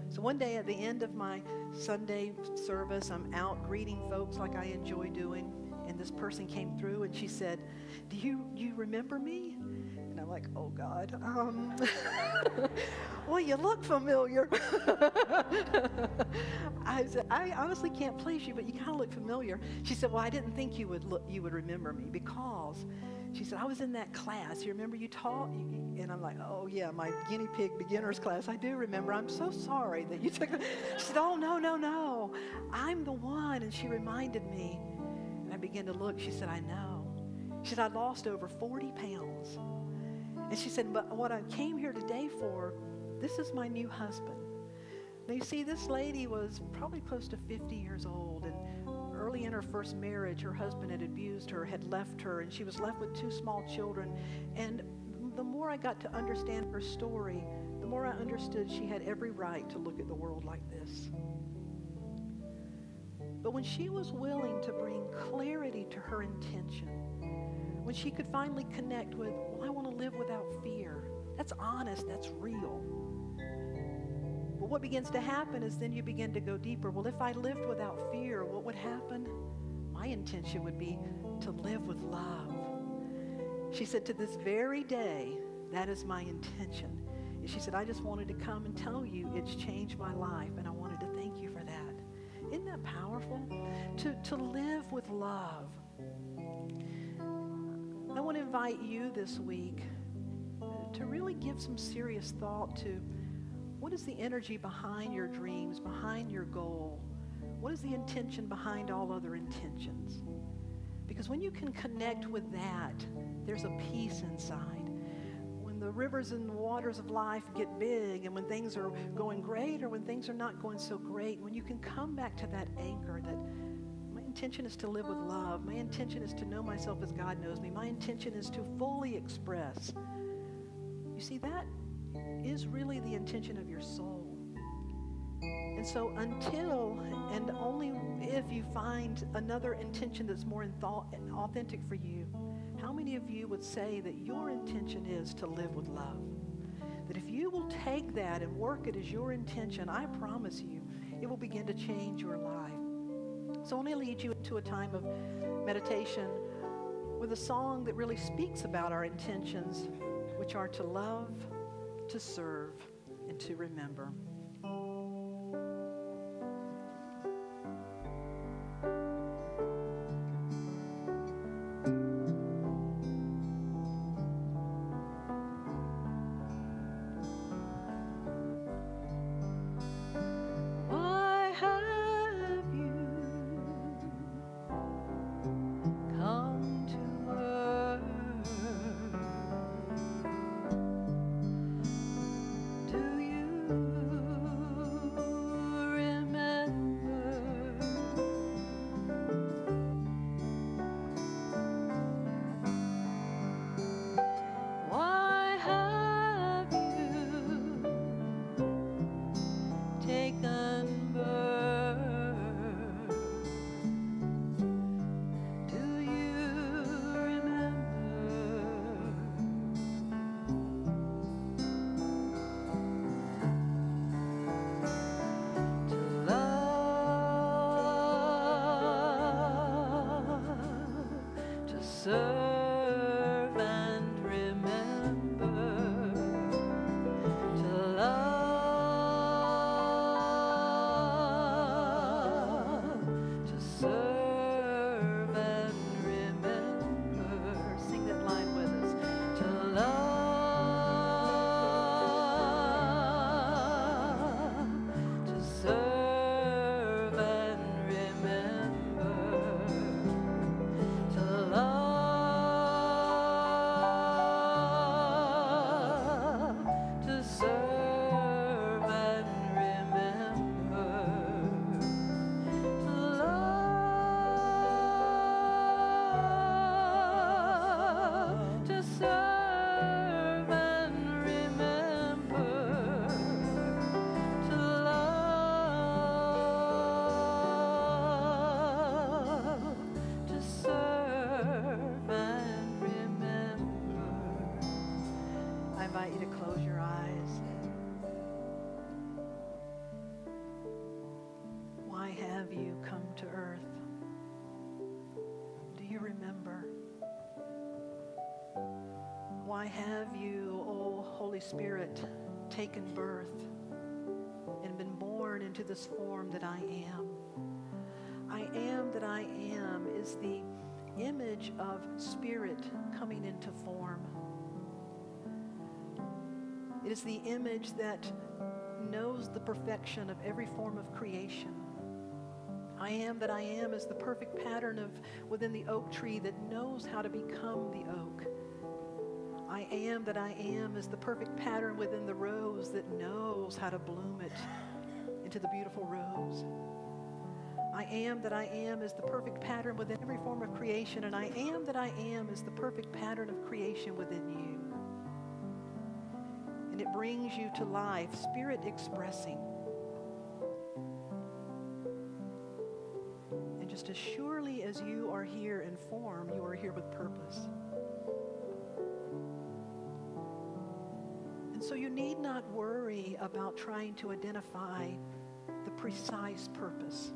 So one day at the end of my Sunday service, I'm out greeting folks like I enjoy doing, and this person came through and she said, do you remember me? And I'm like, oh God, well, you look familiar. I said, I honestly can't place you, but you kind of look familiar. She said, well, I didn't think you would remember me, because she said, I was in that class. You remember you taught? And I'm like, oh yeah, my guinea pig beginners class. I do remember. I'm so sorry that you took it. She said, oh, no. I'm the one. And she reminded me. And I began to look. She said, I know. She said, I lost over 40 pounds. And she said, but what I came here today for, this is my new husband. Now you see, this lady was probably close to 50 years old, and early in her first marriage, her husband had abused her, had left her, and she was left with 2 small children. And the more I got to understand her story, the more I understood she had every right to look at the world like this. But when she was willing to bring clarity to her intention, when she could finally connect with, well, I want to live without fear. That's honest, that's real. But what begins to happen is then you begin to go deeper. Well, if I lived without fear, what would happen? My intention would be to live with love. She said, to this very day, that is my intention. And she said, I just wanted to come and tell you it's changed my life, and I wanted to thank you for that. Isn't that powerful? To live with love. I want to invite you this week to really give some serious thought to, what is the energy behind your dreams, behind your goal? What is the intention behind all other intentions? Because when you can connect with that, there's a peace inside. When the rivers and waters of life get big, and when things are going great or when things are not going so great, when you can come back to that anchor that my intention is to live with love. My intention is to know myself as God knows me. My intention is to fully express. You see, that is really the intention of your soul. And so until and only if you find another intention that's more authentic for you, how many of you would say that your intention is to live with love? That if you will take that and work it as your intention, I promise you, it will begin to change your life. So I want to lead you into a time of meditation with a song that really speaks about our intentions, which are to love, to serve, and to remember. serve and remember, to love, to serve and remember. Sing that line with us. To love, to serve and remember, to love, to serve and remember, to love, to serve and remember, to love, to serve and remember. I invite you to close your eyes. Why have you come to earth? Do you remember? Why have you, oh Holy Spirit, taken birth and been born into this form that I am? I am that I am is the image of Spirit coming into form. It is the image that knows the perfection of every form of creation. I am that I am is the perfect pattern of within the oak tree that knows how to become the oak. I am that I am is the perfect pattern within the rose that knows how to bloom it into the beautiful rose. I am that I am is the perfect pattern within every form of creation, and I am that I am is the perfect pattern of creation within you. And it brings you to life, Spirit expressing. And just as surely as you are here in form, you are here with purpose. And so you need not worry about trying to identify the precise purpose.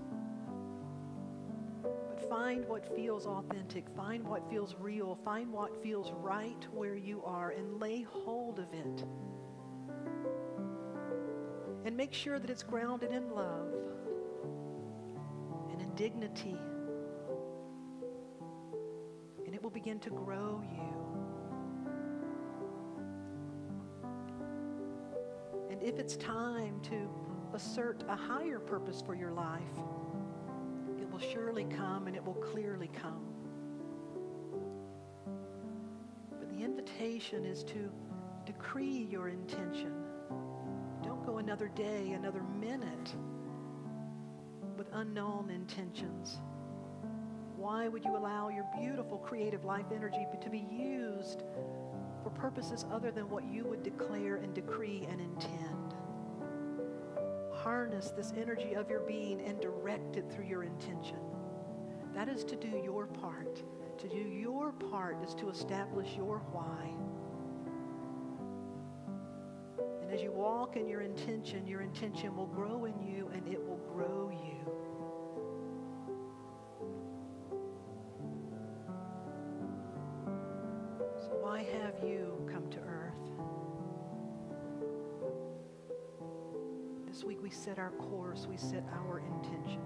But find what feels authentic, find what feels real, find what feels right where you are, and lay hold of it. And make sure that it's grounded in love and in dignity. And it will begin to grow you. And if it's time to assert a higher purpose for your life, it will surely come, and it will clearly come. But the invitation is to decree your intention. Don't go another day, another minute with unknown intentions. Why would you allow your beautiful creative life energy to be used for purposes other than what you would declare and decree and intend? Harness this energy of your being and direct it through your intention. That is to do your part. To do your part is to establish your why. And as you walk in your intention will grow in you, and it will grow you. So why have you come to earth? This week we set our course, we set our intention.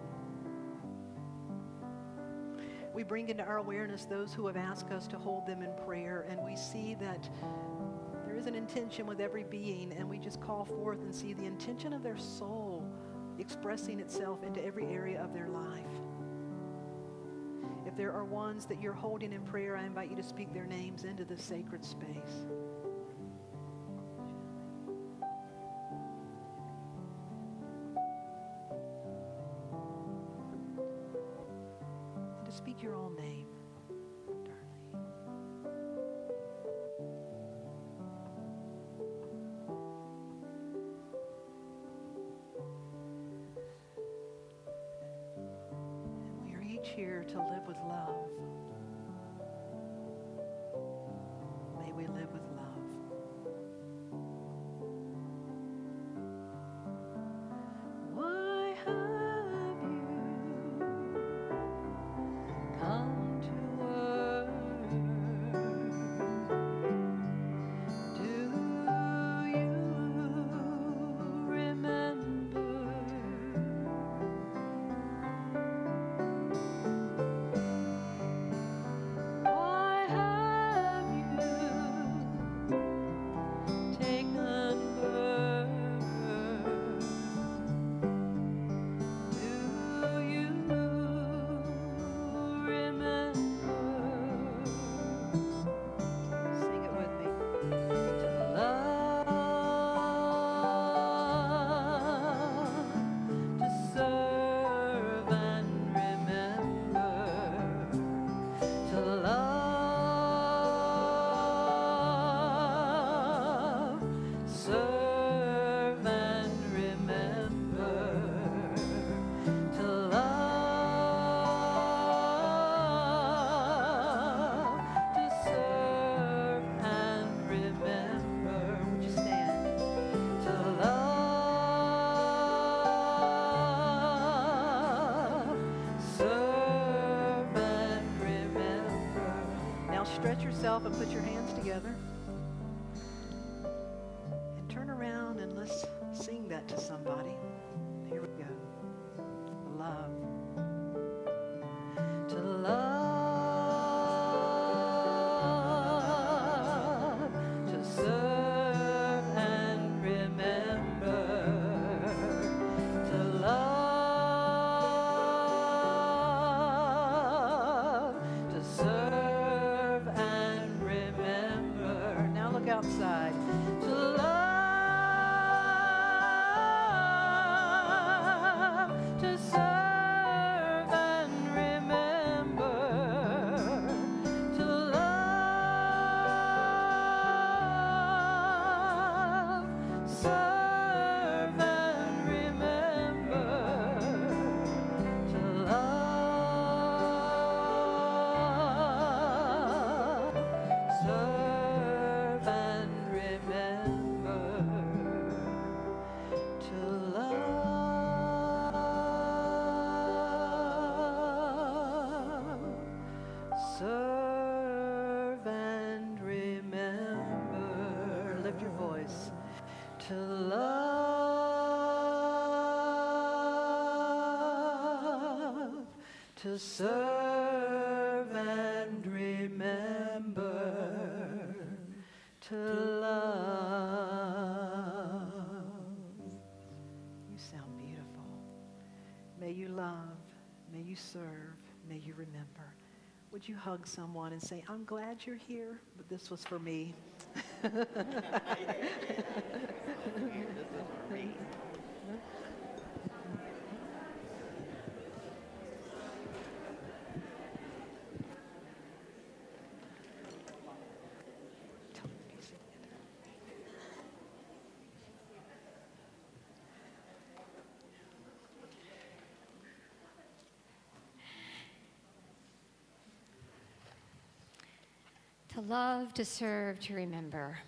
We bring into our awareness those who have asked us to hold them in prayer, and we see that there is an intention with every being, and we just call forth and see the intention of their soul expressing itself into every area of their life. If there are ones that you're holding in prayer, I invite you to speak their names into this sacred space. And to speak your own name, Darlene. And we are each here to live with love. May we live with love. Why have you come to earth? stretch yourself and put your hands together. And turn around and let's sing that to somebody. Here we go. Love. To love, to serve and remember. To love, to serve and remember. Now look outside. To love, to serve and remember. To love, serve and remember. To love, serve and remember. To love, serve and remember. Lift your voice. To love, to serve and remember. To love. You sound beautiful. May you love, may you serve, may you remember. Would you hug someone and say, I'm glad you're here, but this was for me. To love, to serve, to remember.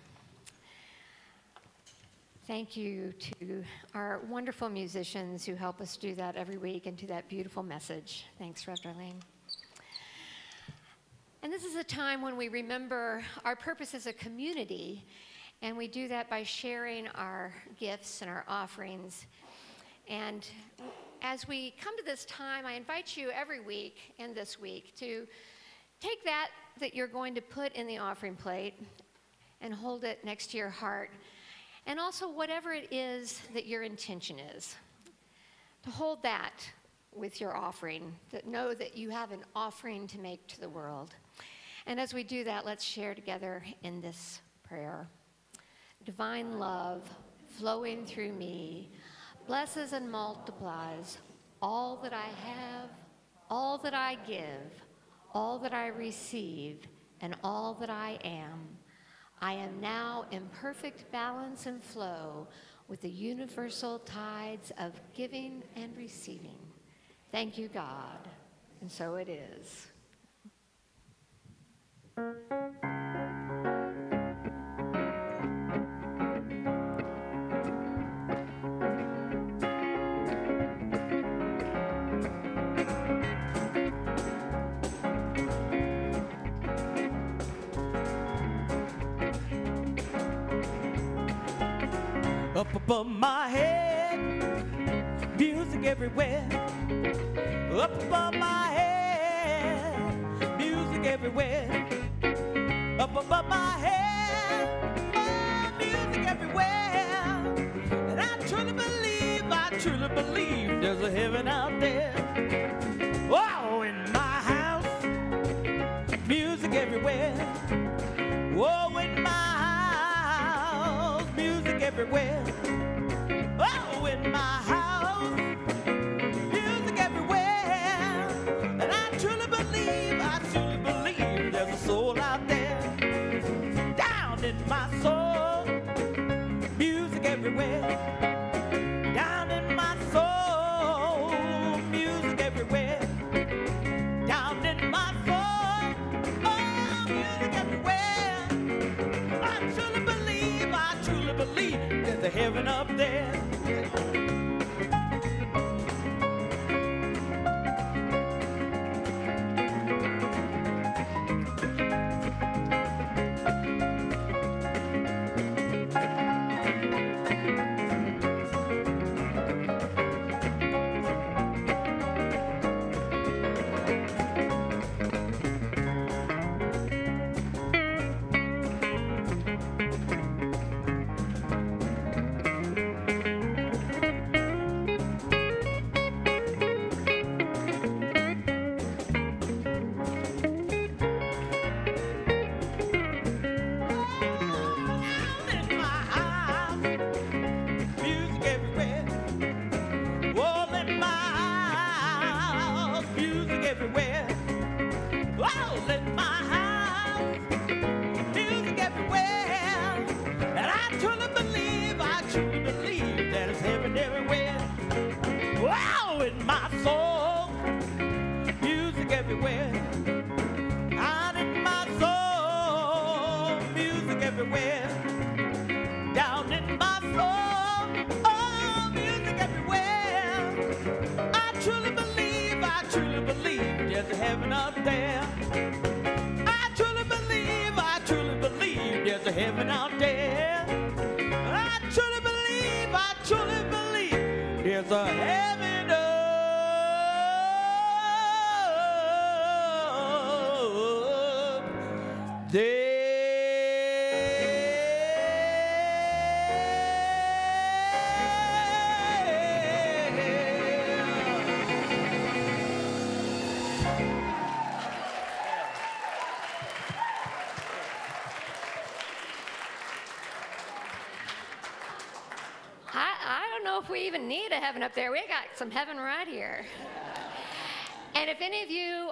Thank you to our wonderful musicians who help us do that every week and to that beautiful message. Thanks, Reverend Darlene. And this is a time when we remember our purpose as a community, and we do that by sharing our gifts and our offerings. And as we come to this time, I invite you every week and this week to take that you're going to put in the offering plate and hold it next to your heart. And also whatever it is that your intention is, to hold that with your offering, that know that you have an offering to make to the world. And as we do that, let's share together in this prayer. Divine love flowing through me blesses and multiplies all that I have, all that I give, all that I receive, and all that I am. I am now in perfect balance and flow with the universal tides of giving and receiving. Thank you, God. And so it is. Up above my head, music everywhere. Up above my head, music everywhere. Up above my head, oh, music everywhere. And I truly believe there's a heaven out there. Oh, in my house, music everywhere. Oh, in my house, music everywhere. Oh, in my house, music everywhere. And I truly believe there's a soul out there. Down in my soul, music everywhere. Down in my soul, music everywhere. Down in my soul, oh, music everywhere. I truly believe there's a heaven up there. Well, in my house, music everywhere. And I truly believe that it's heaven everywhere. Wow, in my soul, music everywhere. Out in my soul, music everywhere. Down in my soul, oh, music everywhere. I truly believe there's a heaven up there. I truly believe there's a heaven out there. I truly believe there's a heaven up there. I don't know if we even need a heaven up there. We got some heaven right here. And if any of you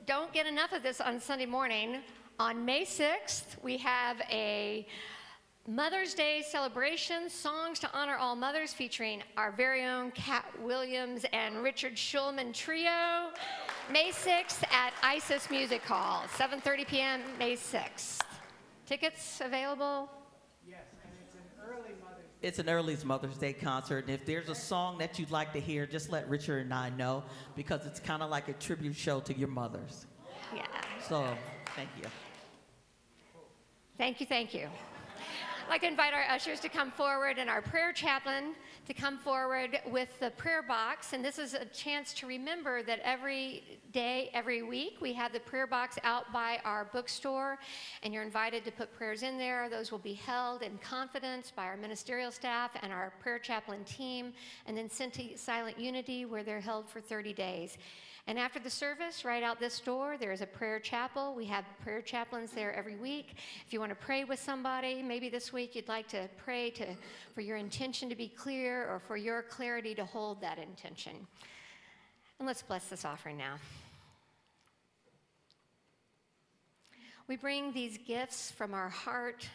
don't get enough of this on Sunday morning, on May 6th, we have a Mother's Day celebration, Songs to Honor All Mothers, featuring our very own Cat Williams and Richard Schulman Trio. May 6th at ISIS Music Hall, 7:30 p.m., May 6th. Tickets available? Yes, and it's an early Mother's Day. It's an early Mother's Day concert, and if there's a song that you'd like to hear, just let Richard and I know, because it's kind of like a tribute show to your mothers. Yeah. So, thank you. Thank you, thank you. I'd like to invite our ushers to come forward and our prayer chaplain to come forward with the prayer box. And this is a chance to remember that every day, every week, we have the prayer box out by our bookstore, and you're invited to put prayers in there. Those will be held in confidence by our ministerial staff and our prayer chaplain team, and then sent to Silent Unity, where they're held for 30 days. And after the service, right out this door, there is a prayer chapel. We have prayer chaplains there every week. If you want to pray with somebody, maybe this week you'd like to pray for your intention to be clear, or for your clarity to hold that intention. And let's bless this offering now. We bring these gifts from our heart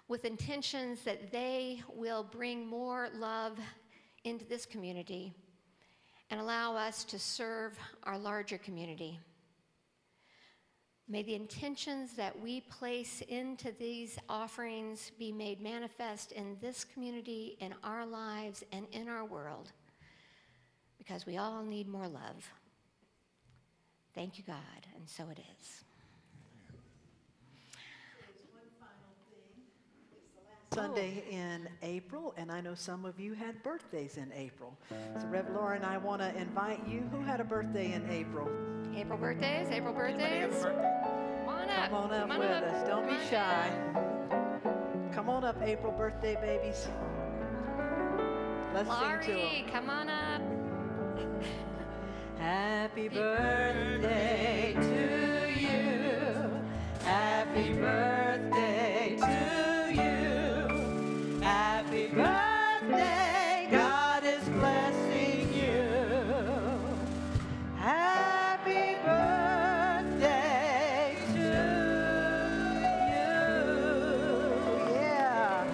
with intentions that they will bring more love into this community and allow us to serve our larger community. May the intentions that we place into these offerings be made manifest in this community, in our lives, and in our world, because we all need more love. Thank you, God, and so it is. Sunday in April, and I know some of you had birthdays in April. So Rev Laura and I want to invite you. Who had a birthday in April? April birthdays, April birthdays. Come on up. Come on up with us. Don't be shy. Come on up, April birthday babies. Let's sing to them. Come on up. Happy birthday to you. Happy birthday to you. Happy birthday, God is blessing you. Happy birthday to you. Yeah.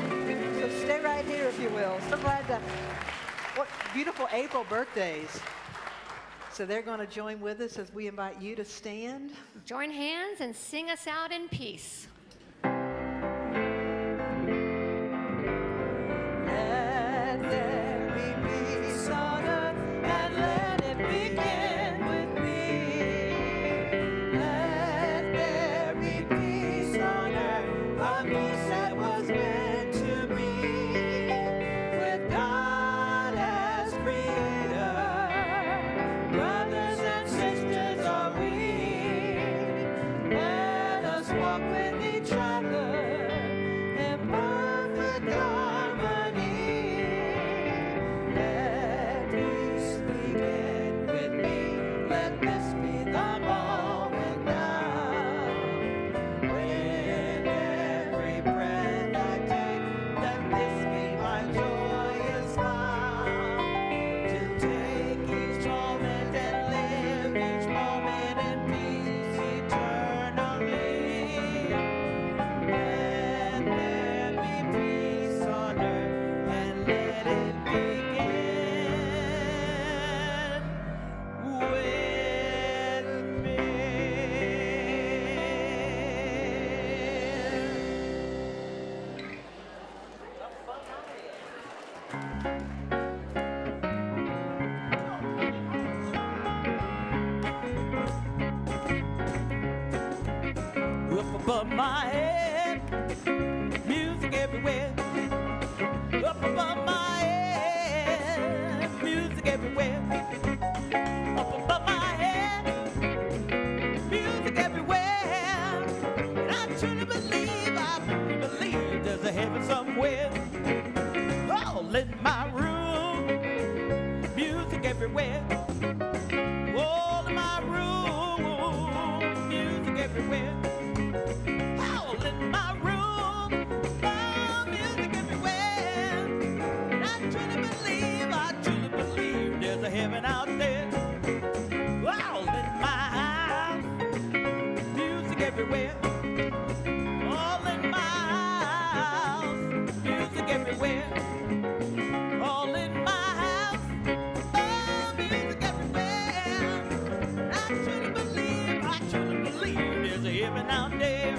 So stay right here if you will. So glad to, what beautiful April birthdays. So they're going to join with us as we invite you to stand. Join hands and sing us out in peace. above my head, music everywhere. Up above my head, music everywhere. Up above my head, music everywhere. And I truly believe there's a heaven somewhere. All in my room, music everywhere. All in my room, music everywhere. All in my room, oh, music everywhere. And I truly believe there's a heaven out there. All in my house, music everywhere. All in my house, music everywhere. All in my house, oh, music everywhere. I truly believe there's a heaven out there.